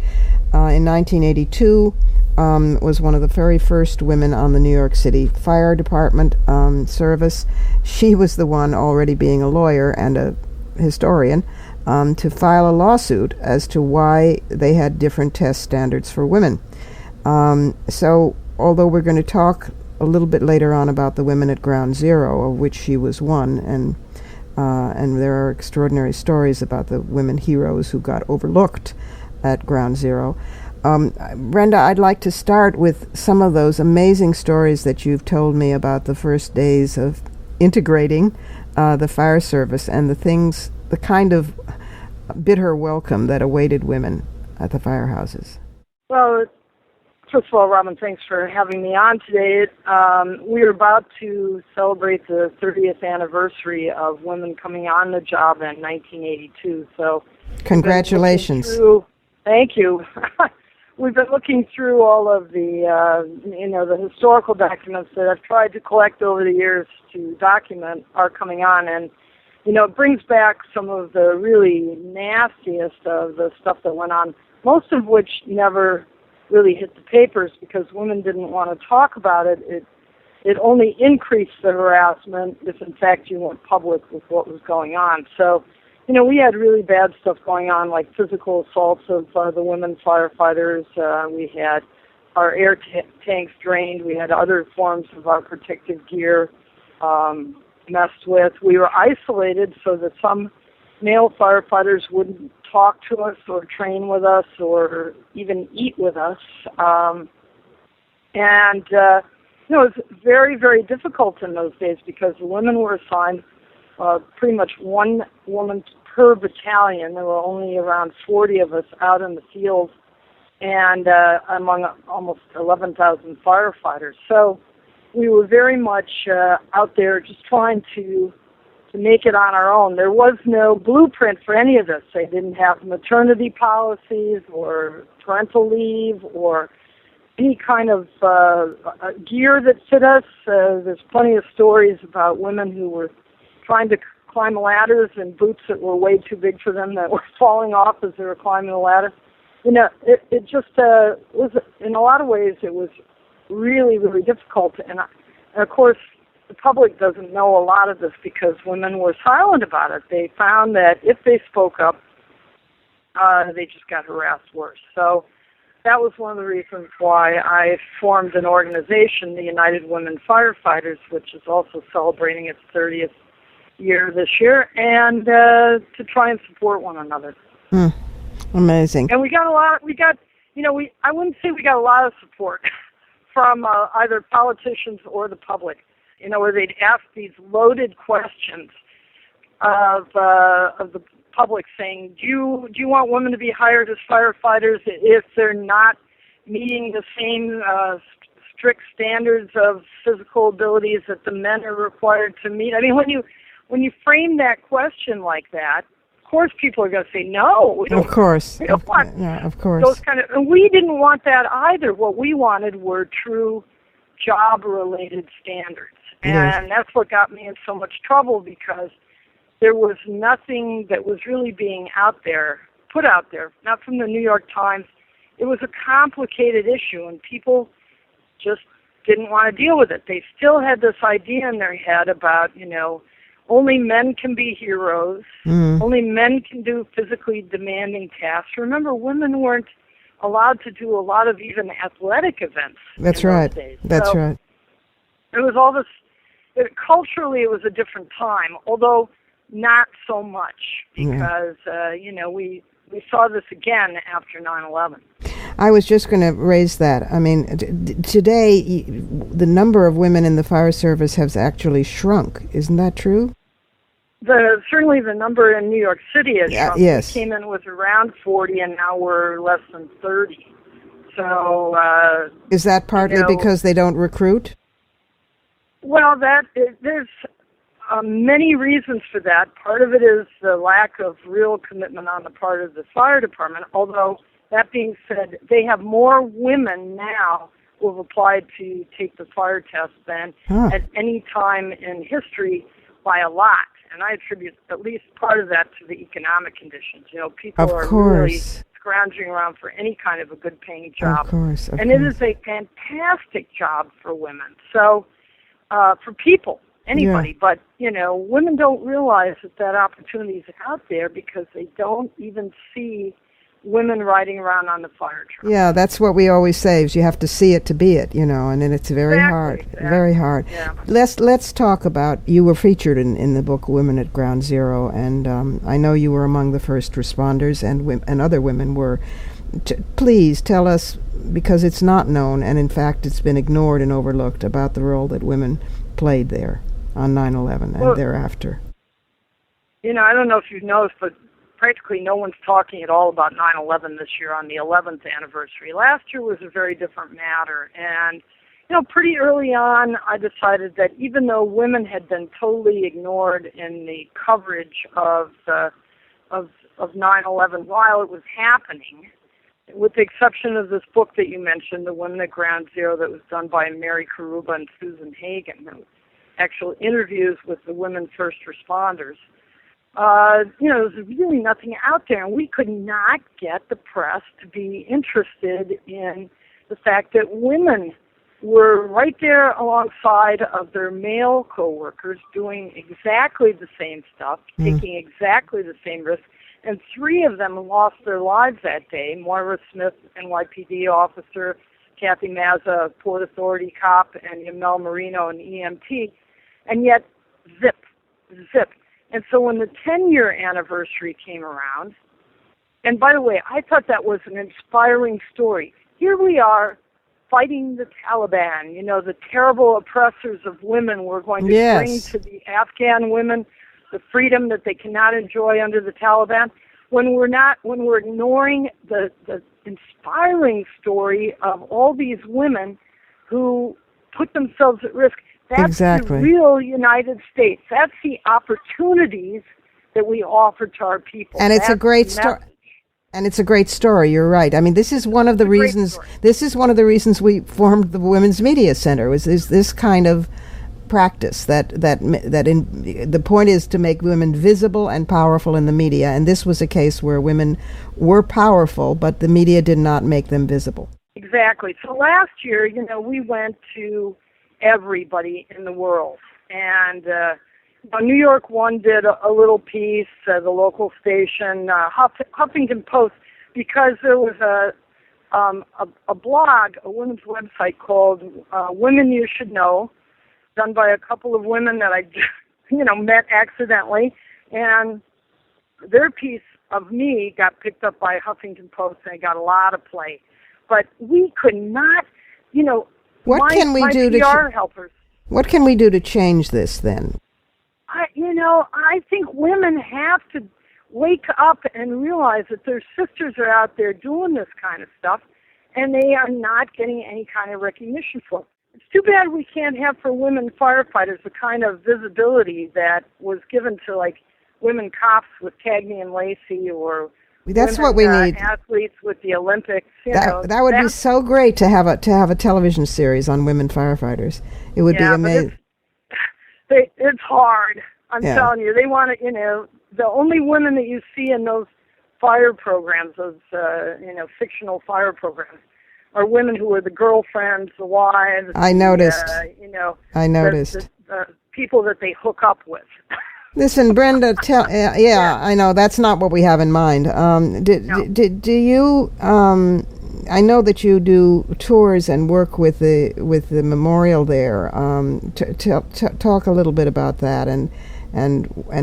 Speaker 2: in 1982, was one of the very first women on the New York City Fire Department service. She was the one, already being a lawyer and a historian, to file a lawsuit as to why they had different test standards for women. So although we're going to talk a little bit later on about the women at Ground Zero, of which she was one, and there are extraordinary stories about the women heroes who got overlooked at Ground Zero. Brenda, I'd like to start with some of those amazing stories that you've told me about the first days of integrating the fire service and the kind of bitter welcome that awaited women at the firehouses.
Speaker 6: Well, first of all, Robin, thanks for having me on today. We are about to celebrate the 30th anniversary of women coming on the job in 1982. So,
Speaker 2: congratulations.
Speaker 6: Thank you. We've been looking through all of the historical documents that I've tried to collect over the years to document our coming on, and it brings back some of the really nastiest of the stuff that went on, most of which never really hit the papers because women didn't want to talk about it. It only increased the harassment if, in fact, you went public with what was going on. So, we had really bad stuff going on, like physical assaults of the women firefighters. We had our air tanks drained. We had other forms of our protective gear messed with. We were isolated so that some male firefighters wouldn't talk to us or train with us or even eat with us. It was very, very difficult in those days because the women were assigned pretty much one woman per battalion. There were only around 40 of us out in the field and among almost 11,000 firefighters. So we were very much out there just trying to make it on our own. There was no blueprint for any of this. They didn't have maternity policies or parental leave or any kind of gear that fit us. There's plenty of stories about women who were trying to climb ladders in boots that were way too big for them that were falling off as they were climbing the ladder. It just was, in a lot of ways, it was really, really difficult. And of course, the public doesn't know a lot of this because women were silent about it. They found that if they spoke up, they just got harassed worse. So that was one of the reasons why I formed an organization, the United Women Firefighters, which is also celebrating its 30th year this year, and to try and support one another.
Speaker 2: Amazing.
Speaker 6: And I wouldn't say we got a lot of support from either politicians or the public, where they'd ask these loaded questions of the public saying, do you want women to be hired as firefighters if they're not meeting the same strict standards of physical abilities that the men are required to meet? I mean, when you frame that question like that, of course people are going to say no. We don't,
Speaker 2: of course.
Speaker 6: We don't want
Speaker 2: of course.
Speaker 6: those kind of, and we didn't want that either. What we wanted were true job-related standards. And that's what got me in so much trouble, because there was nothing that was really being put out there, not from the New York Times. It was a complicated issue, and people just didn't want to deal with it. They still had this idea in their head about, only men can be heroes, only men can do physically demanding tasks. Remember, women weren't allowed to do a lot of even athletic events.
Speaker 2: That's right. That's right.
Speaker 6: It was all this. Culturally, it was a different time, although not so much, because we saw this again after 9/11.
Speaker 2: I was just going to raise that. I mean, today the number of women in the fire service has actually shrunk. Isn't that true?
Speaker 6: Certainly the number in New York City has shrunk.
Speaker 2: Yes.
Speaker 6: We came in with around 40, and now we're less than 30. So
Speaker 2: is that partly because they don't recruit?
Speaker 6: Well, there's many reasons for that. Part of it is the lack of real commitment on the part of the fire department, although, that being said, they have more women now who have applied to take the fire test than at any time in history by a lot. And I attribute at least part of that to the economic conditions. People are really scrounging around for any kind of a good-paying job.
Speaker 2: Of course.
Speaker 6: It is a fantastic job for women. So, for people, anybody, but, women don't realize that opportunity is out there because they don't even see women riding around on the fire truck.
Speaker 2: Yeah, that's what we always say, is you have to see it to be it, and then it's very hard, very hard.
Speaker 6: Yeah.
Speaker 2: Let's talk about, you were featured in the book Women at Ground Zero, and I know you were among the first responders, and other women were. Please tell us, because it's not known, and in fact it's been ignored and overlooked, about the role that women played there on 9/11 and thereafter.
Speaker 6: I don't know if you've noticed, but practically no one's talking at all about 9/11 this year on the 11th anniversary. Last year was a very different matter, and pretty early on I decided that even though women had been totally ignored in the coverage of 9/11 while it was happening, with the exception of this book that you mentioned, The Women at Ground Zero, that was done by Mary Karuba and Susan Hagen, actual interviews with the women first responders, there's really nothing out there, and we could not get the press to be interested in the fact that women were right there alongside of their male coworkers doing exactly the same stuff, taking exactly the same risks. And 3 of them lost their lives that day. Moira Smith, NYPD officer, Kathy Mazza, Port Authority cop, and Yamel Marino, an EMT. And yet, zip. And so when the 10-year anniversary came around, and by the way, I thought that was an inspiring story. Here we are fighting the Taliban, the terrible oppressors of women. We're going to bring to the Afghan women the freedom that they cannot enjoy under the Taliban, when we're ignoring the inspiring story of all these women who put themselves at risk. That's the real United States. That's the opportunities that we offer to our people.
Speaker 2: And it's a great story. And it's a great story. You're right. I mean, this is one of the reasons. This is one of the reasons we formed the Women's Media Center. Was this kind of practice the point is to make women visible and powerful in the media, and this was a case where women were powerful, but the media did not make them visible.
Speaker 6: Exactly. So last year, we went to everybody in the world, and New York One did a little piece, the local station, Huffington Post, because there was a blog, a women's website called Women You Should Know, done by a couple of women that I, met accidentally, and their piece of me got picked up by Huffington Post, and it got a lot of play. But we could not,
Speaker 2: what can we do
Speaker 6: PR helpers.
Speaker 2: What can we do to change this then?
Speaker 6: I think women have to wake up and realize that their sisters are out there doing this kind of stuff, and they are not getting any kind of recognition for it. it's too bad we can't have for women firefighters the kind of visibility that was given to like women cops with Cagney and Lacey, or
Speaker 2: that's
Speaker 6: women,
Speaker 2: what we need.
Speaker 6: Athletes with the Olympics.
Speaker 2: That would be so great to have a television series on women firefighters. It would be amazing.
Speaker 6: It's hard. I'm telling you, they want to. The only women that you see in those fire programs, those fictional fire programs, are women who are the girlfriends, the wives.
Speaker 2: I noticed. I noticed.
Speaker 6: The people that they hook up with.
Speaker 2: Listen, Brenda, I know that's not what we have in mind. Do you? I know that you do tours and work with the memorial there. Talk a little bit about that, and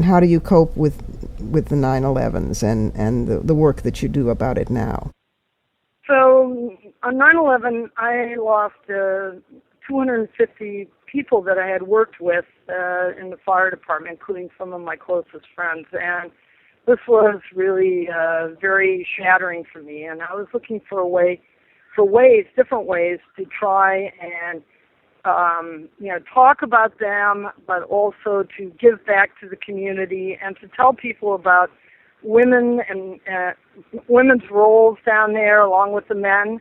Speaker 2: how do you cope with the 9/11s and the work that you do about it now?
Speaker 6: So on 9/11, I lost 250 people that I had worked with in the fire department, including some of my closest friends. And this was really very shattering for me. And I was looking for different ways to try and, talk about them, but also to give back to the community and to tell people about women and women's roles down there along with the men.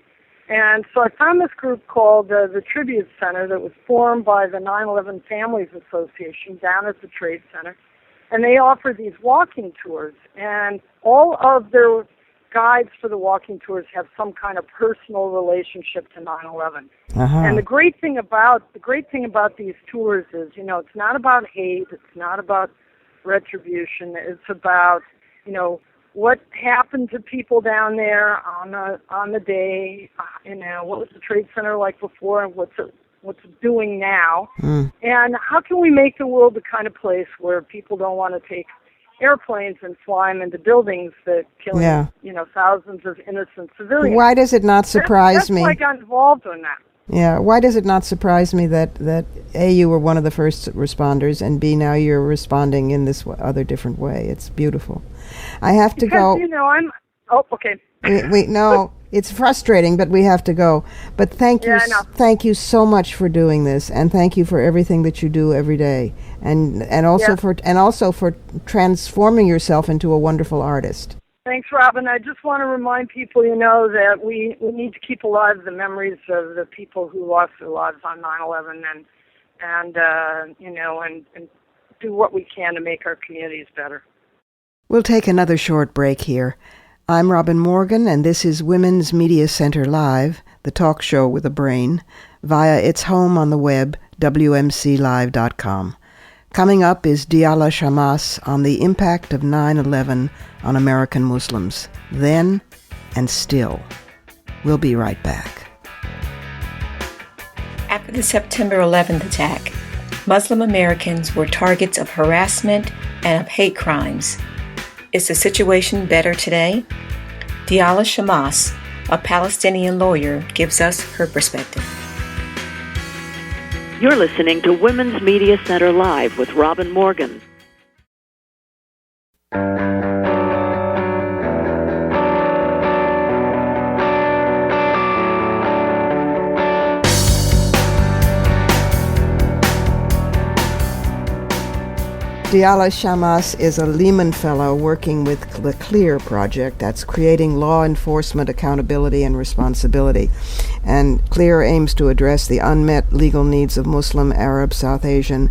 Speaker 6: And so I found this group called the Tribute Center that was formed by the 9/11 Families Association down at the Trade Center. And they offer these walking tours. And all of their guides for the walking tours have some kind of personal relationship to 9/11. And the great thing about these tours is, it's not about hate, it's not about retribution, it's about, what happened to people down there on the day, what was the Trade Center like before, and what's it doing now, and how can we make the world the kind of place where people don't want to take airplanes and fly them into buildings that kill thousands of innocent civilians.
Speaker 2: Why does it not surprise me?
Speaker 6: That's why I got involved in that.
Speaker 2: Yeah, why does it not surprise me that A, you were one of the first responders, and B, now you're responding in this other different way? It's beautiful. I have to go.
Speaker 6: Okay.
Speaker 2: No, it's frustrating, but we have to go. But thank you so much for doing this, and thank you for everything that you do every day, and also for transforming yourself into a wonderful artist.
Speaker 6: Thanks, Robin. I just want to remind people, that we need to keep alive the memories of the people who lost their lives on 9/11, and do what we can to make our communities better.
Speaker 2: We'll take another short break here. I'm Robin Morgan, and this is Women's Media Center Live, the talk show with a brain, via its home on the web, WMClive.com. Coming up is Dialla Shamas on the impact of 9/11 on American Muslims, then and still. We'll be right back.
Speaker 4: After the September 11th attack, Muslim Americans were targets of harassment and of hate crimes. Is the situation better today? Dialla Shamas, a Palestinian lawyer, gives us her perspective.
Speaker 1: You're listening to Women's Media Center Live with Robin Morgan.
Speaker 2: Dialla Shamas is a Lehman Fellow working with the CLEAR project, that's Creating Law Enforcement Accountability and Responsibility. And CLEAR aims to address the unmet legal needs of Muslim, Arab, South Asian,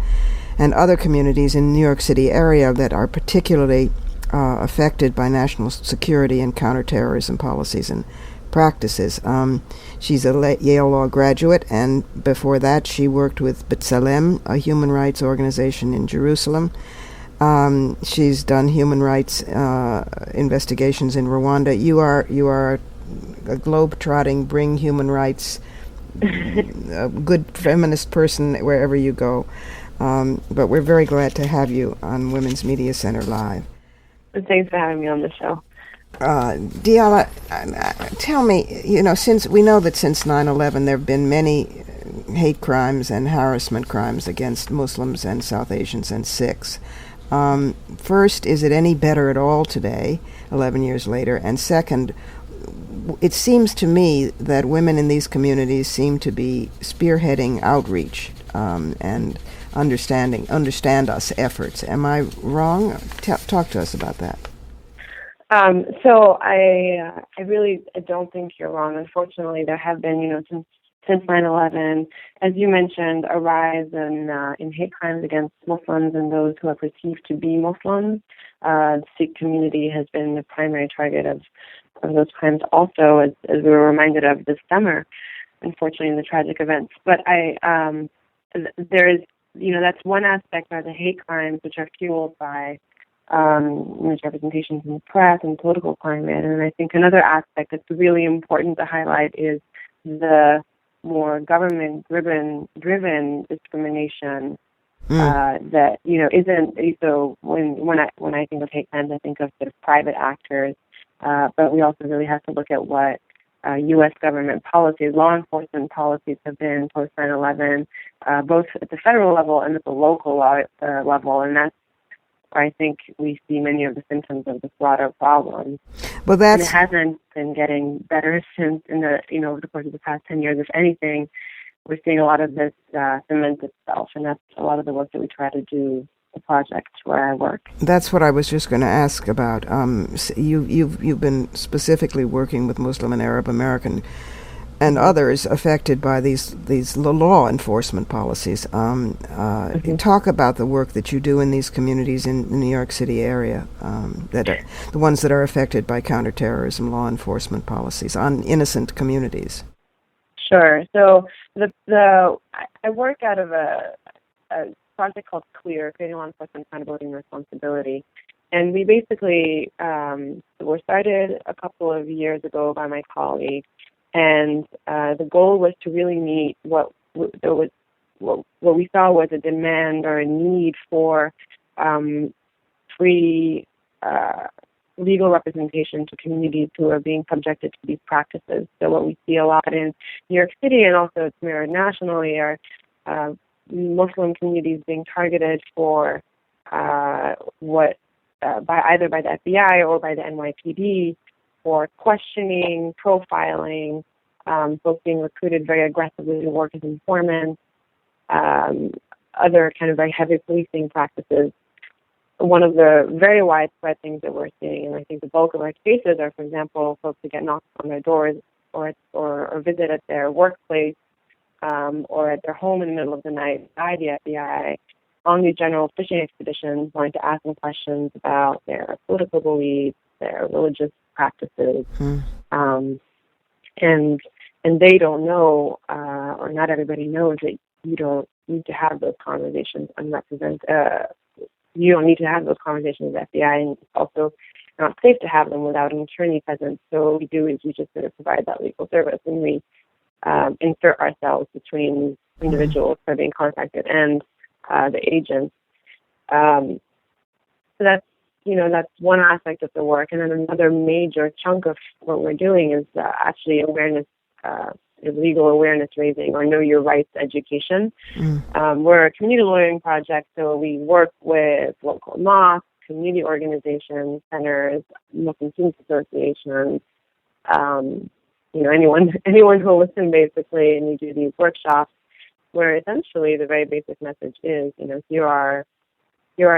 Speaker 2: and other communities in the New York City area that are particularly affected by national security and counterterrorism policies and practices. She's a Yale Law graduate, and before that she worked with B'Tselem, a human rights organization in Jerusalem. She's done human rights investigations in Rwanda. You are a globe-trotting, bring human rights, a good feminist person wherever you go. But we're very glad to have you on Women's Media Center Live.
Speaker 7: Thanks for having me on the show.
Speaker 2: Dialla, tell me, since we know that since 9/11 there have been many hate crimes and harassment crimes against Muslims and South Asians and Sikhs. First, is it any better at all today, 11 years later? And second, it seems to me that women in these communities seem to be spearheading outreach and understand us efforts. Am I wrong? Talk to us about that.
Speaker 7: So I really don't think you're wrong. Unfortunately, there have been, since 9/11, as you mentioned, a rise in hate crimes against Muslims and those who are perceived to be Muslims. The Sikh community has been the primary target of those crimes also, as we were reminded of this summer, unfortunately, in the tragic events. But there is, that's one aspect are the hate crimes, which are fueled by misrepresentations in the press and political climate. And I think another aspect that's really important to highlight is the more government-driven discrimination that isn't. So when I think of hate crimes, I think of sort of private actors, but we also really have to look at what U.S. government policies, law enforcement policies have been post 9/11, both at the federal level and at the local level, and that's where I think we see many of the symptoms of this broader problem.
Speaker 2: Well,
Speaker 7: and it hasn't been getting better since over the course of the past 10 years. If anything, we're seeing a lot of this cement itself, and that's a lot of the work that we try to do. The project where I work. That's
Speaker 2: what I was just going to ask about. You've been specifically working with Muslim and Arab American and others affected by these law enforcement policies. Talk about the work that you do in these communities in the New York City area, that are the ones that are affected by counterterrorism law enforcement policies on innocent communities.
Speaker 7: Sure. So I work out of a project called CLEAR, Creating Law Enforcement Accountability and Responsibility. And we basically were started a couple of years ago by my colleague, and the goal was to really meet what we saw was a demand or a need for free legal representation to communities who are being subjected to these practices. So what we see a lot in New York City and also it's mirrored nationally are Muslim communities being targeted for by either by the FBI or by the NYPD for questioning, profiling, folks being recruited very aggressively to work as informants, other kind of very heavy policing practices. One of the very widespread things that we're seeing, and I think the bulk of our cases are, for example, folks who get knocked on their doors or visit at their workplace, or at their home in the middle of the night by the FBI on these general fishing expeditions, wanting to ask them questions about their political beliefs, their religious practices, and they don't know, or not everybody knows that you don't need to have those conversations unrepresented. You don't need to have those conversations with the FBI, and it's also not safe to have them without an attorney present. So what we do is we just sort of provide that legal service, and we insert ourselves between individuals who are being contacted and the agents. So that's one aspect of the work. And then another major chunk of what we're doing is actually awareness, legal awareness raising or know your rights education. We're a community lawyering project, so we work with local mosques, community organizations, centers, Muslim students associations, anyone who will listen basically, and we do these workshops where essentially the very basic message is, here are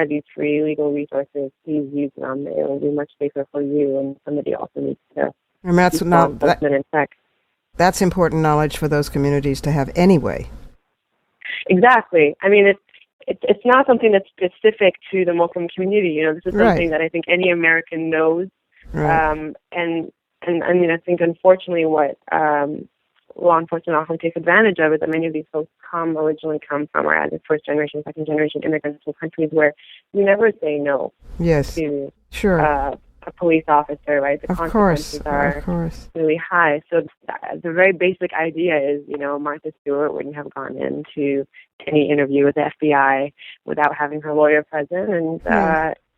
Speaker 7: these free legal resources, please use them. It will be much safer for you, and somebody also needs to
Speaker 2: and that's important knowledge for those communities to have anyway.
Speaker 7: Exactly. I mean, it's not something that's specific to the Muslim community. This is something that I think any American knows. Right. And I mean, I think unfortunately what law enforcement often takes advantage of is that many of these folks originally come from or as first generation, second generation immigrants to countries where you never say no.
Speaker 2: Yes.
Speaker 7: To
Speaker 2: sure.
Speaker 7: A police officer, right? The consequences are really high. So the very basic idea is, Martha Stewart wouldn't have gone into any interview with the FBI without having her lawyer present. And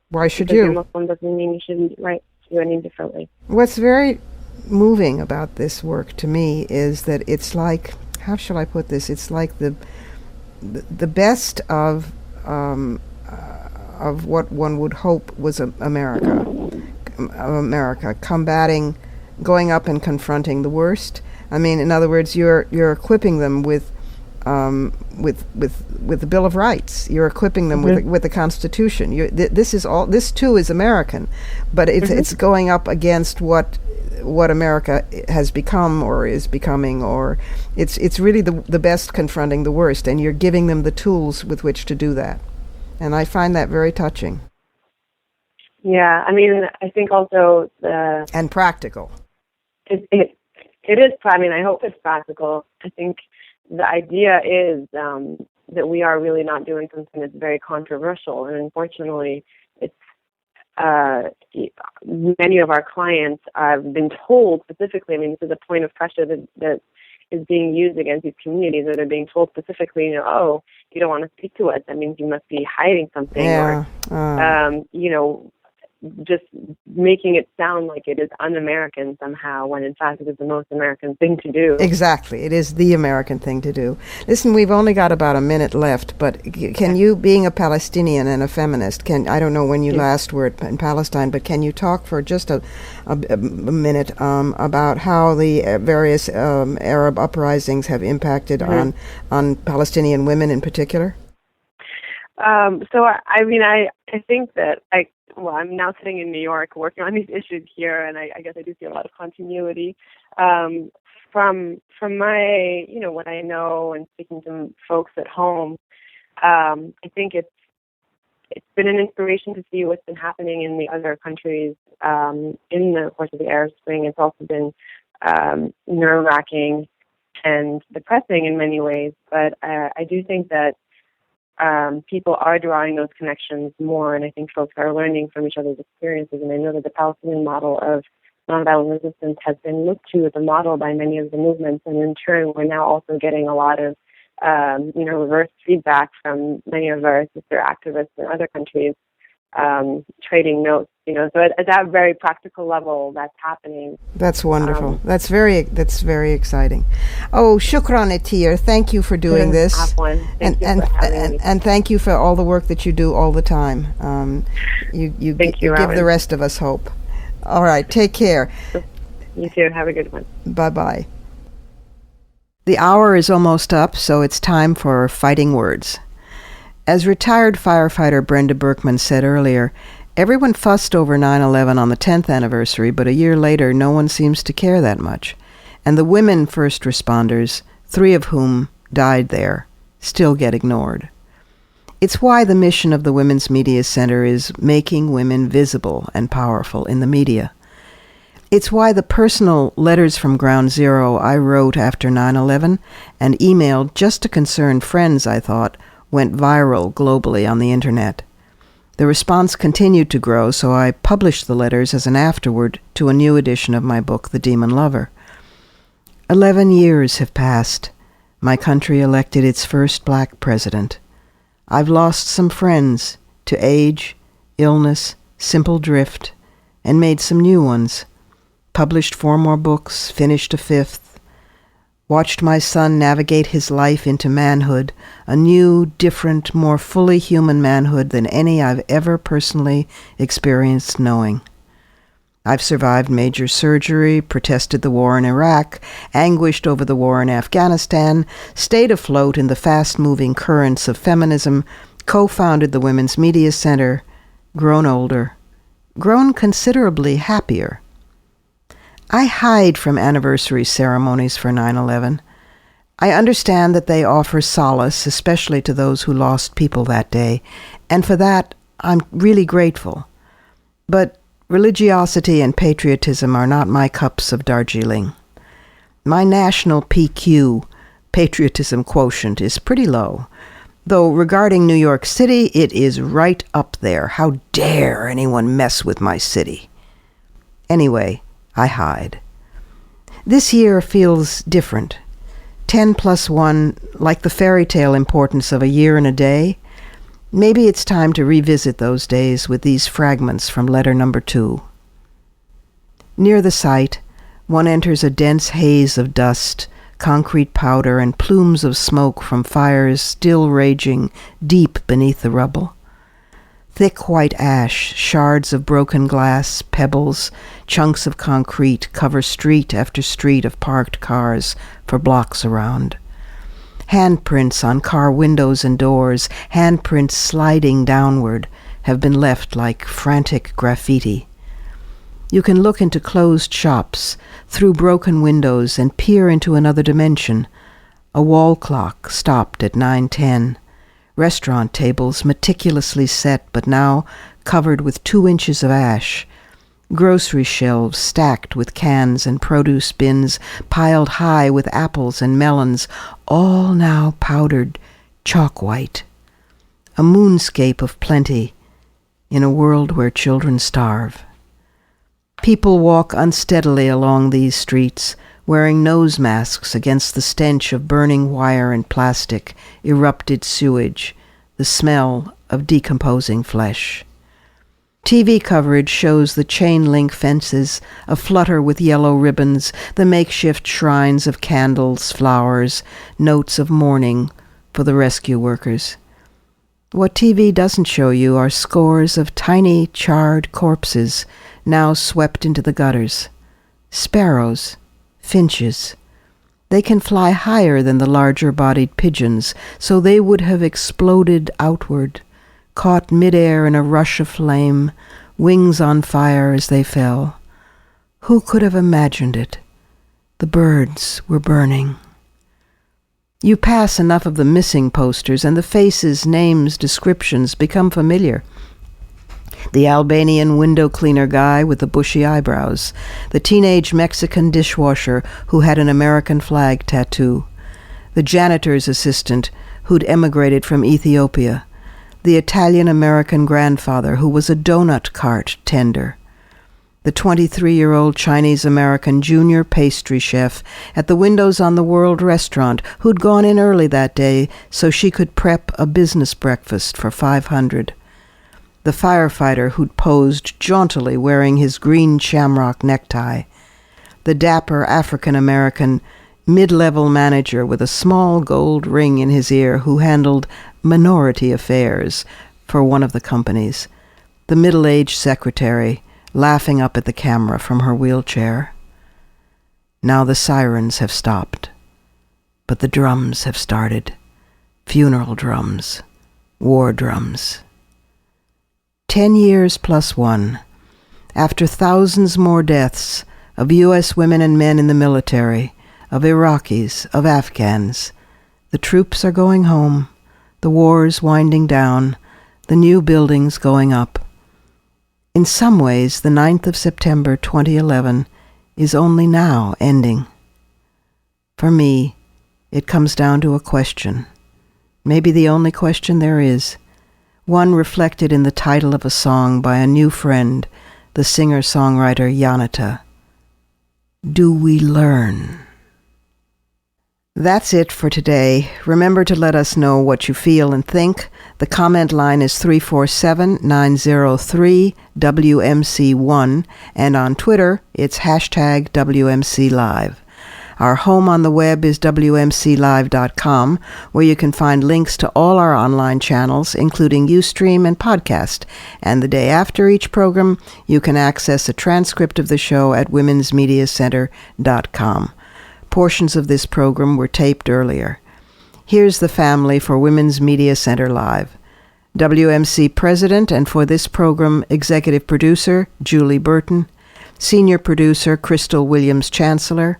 Speaker 2: why should
Speaker 7: you?
Speaker 2: You're
Speaker 7: Muslim doesn't mean you shouldn't do anything differently.
Speaker 2: What's very moving about this work to me is that it's like, how shall I put this? It's like the best of what one would hope was America combating going up and confronting the worst. I mean, in other words, you're equipping them with the Bill of Rights. You're equipping them with the Constitution. This too is American, but it's going up against what America has become or is becoming, or it's really the best confronting the worst, and you're giving them the tools with which to do that. And I find that very touching.
Speaker 7: Yeah, I mean, I think also
Speaker 2: and practical.
Speaker 7: It is. I mean, I hope it's practical. I think the idea is that we are really not doing something that's very controversial, and unfortunately, it's many of our clients have been told specifically. I mean, this is a point of pressure that is being used against these communities, that are being told specifically, oh, you don't want to speak to us, that means you must be hiding something, or just making it sound like it is un-American somehow, when in fact it is the most American thing to do.
Speaker 2: Exactly. It is the American thing to do. Listen, we've only got about a minute left, but can you, being a Palestinian and a feminist, I don't know when you last were in Palestine, but can you talk for just a minute about how the various Arab uprisings have impacted on Palestinian women in particular?
Speaker 7: So, I mean, I think that I'm now sitting in New York working on these issues here, and I guess I do see a lot of continuity from my, what I know and speaking to folks at home. I think it's been an inspiration to see what's been happening in the other countries in the course of the Arab Spring. It's also been nerve-wracking and depressing in many ways, but I do think that people are drawing those connections more, and I think folks are learning from each other's experiences. And I know that the Palestinian model of nonviolent resistance has been looked to as a model by many of the movements, and in turn, we're now also getting a lot of, reverse feedback from many of our sister activists in other countries, trading notes. So at that very practical level, that's happening.
Speaker 2: That's wonderful. That's very exciting. Oh, shukran Atir. Thank you for doing this. And thank you for all the work that you do all the time. You give the rest of us hope. All right, take care.
Speaker 7: You too. Have a good one.
Speaker 2: Bye-bye. The hour is almost up, so it's time for Fighting Words. As retired firefighter Brenda Berkman said earlier, everyone fussed over 9/11 on the 10th anniversary, but a year later no one seems to care that much. And the women first responders, 3 of whom died there, still get ignored. It's why the mission of the Women's Media Center is making women visible and powerful in the media. It's why the personal letters from Ground Zero I wrote after 9/11 and emailed just to concerned friends, I thought, went viral globally on the internet. The response continued to grow, so I published the letters as an afterword to a new edition of my book, The Demon Lover. 11 years have passed. My country elected its first black president. I've lost some friends to age, illness, simple drift, and made some new ones. Published 4 more books, finished a 5th. Watched my son navigate his life into manhood, a new, different, more fully human manhood than any I've ever personally experienced knowing. I've survived major surgery, protested the war in Iraq, anguished over the war in Afghanistan, stayed afloat in the fast-moving currents of feminism, co-founded the Women's Media Center, grown older, grown considerably happier. I hide from anniversary ceremonies for 9/11. I understand that they offer solace, especially to those who lost people that day, and for that I'm really grateful. But religiosity and patriotism are not my cups of Darjeeling. My national PQ, patriotism quotient, is pretty low, though regarding New York City, it is right up there. How dare anyone mess with my city? Anyway, I hide. This year feels different. 10+1, like the fairy tale importance of a year and a day. Maybe it's time to revisit those days with these fragments from letter number 2. Near the site, one enters a dense haze of dust, concrete powder, and plumes of smoke from fires still raging deep beneath the rubble. Thick white ash, shards of broken glass, pebbles, chunks of concrete cover street after street of parked cars for blocks around. Handprints on car windows and doors, handprints sliding downward, have been left like frantic graffiti. You can look into closed shops, through broken windows, and peer into another dimension. A wall clock stopped at 9:10. Restaurant tables meticulously set, but now covered with 2 inches of ash. Grocery shelves stacked with cans and produce bins piled high with apples and melons, all now powdered chalk white. A moonscape of plenty in a world where children starve. People walk unsteadily along these streets, wearing nose masks against the stench of burning wire and plastic, erupted sewage, the smell of decomposing flesh. TV coverage shows the chain-link fences aflutter with yellow ribbons, the makeshift shrines of candles, flowers, notes of mourning for the rescue workers. What TV doesn't show you are scores of tiny, charred corpses now swept into the gutters. Sparrows, finches. They can fly higher than the larger-bodied pigeons, so they would have exploded outward, caught midair in a rush of flame, wings on fire as they fell. Who could have imagined it? The birds were burning. You pass enough of the missing posters, and the faces, names, descriptions become familiar. The Albanian window cleaner guy with the bushy eyebrows, the teenage Mexican dishwasher who had an American flag tattoo, the janitor's assistant who'd emigrated from Ethiopia, the Italian-American grandfather who was a donut cart tender, the 23-year-old Chinese-American junior pastry chef at the Windows on the World restaurant who'd gone in early that day so she could prep a business breakfast for 500. The firefighter who'd posed jauntily wearing his green shamrock necktie, the dapper African-American mid-level manager with a small gold ring in his ear who handled minority affairs for one of the companies, the middle-aged secretary laughing up at the camera from her wheelchair. Now the sirens have stopped, but the drums have started. Funeral drums, war drums. 10 years plus 1, after thousands more deaths of U.S. women and men in the military, of Iraqis, of Afghans, the troops are going home, the wars winding down, the new buildings going up. In some ways, the 9th of September 2011 is only now ending. For me, it comes down to a question, maybe the only question there is, one reflected in the title of a song by a new friend, the singer-songwriter Janata. Do we learn? That's it for today. Remember to let us know what you feel and think. The comment line is 347-903-WMC1, and on Twitter, it's hashtag WMC Live. Our home on the web is WMClive.com, where you can find links to all our online channels, including Ustream and podcast. And the day after each program, you can access a transcript of the show at womensmediacenter.com. Portions of this program were taped earlier. Here's the family for Women's Media Center Live. WMC President and for this program, Executive Producer Julie Burton, Senior Producer Crystal Williams-Chancellor,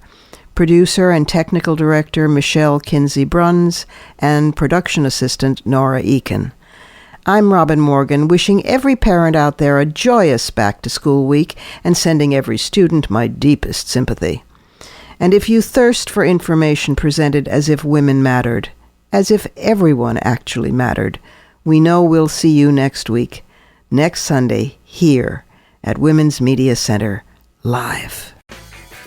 Speaker 2: Producer and Technical Director Michelle Kinsey-Bruns, and Production Assistant Nora Eakin. I'm Robin Morgan, wishing every parent out there a joyous back-to-school week and sending every student my deepest sympathy. And if you thirst for information presented as if women mattered, as if everyone actually mattered, we know we'll see you next week, next Sunday, here at Women's Media Center Live.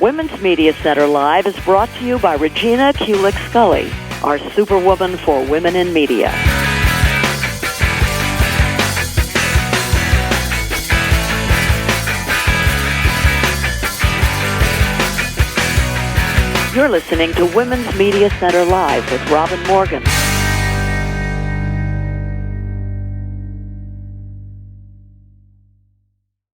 Speaker 1: Women's Media Center Live is brought to you by Regina Kulik-Scully, our superwoman for women in media. You're listening to Women's Media Center Live with Robin Morgan.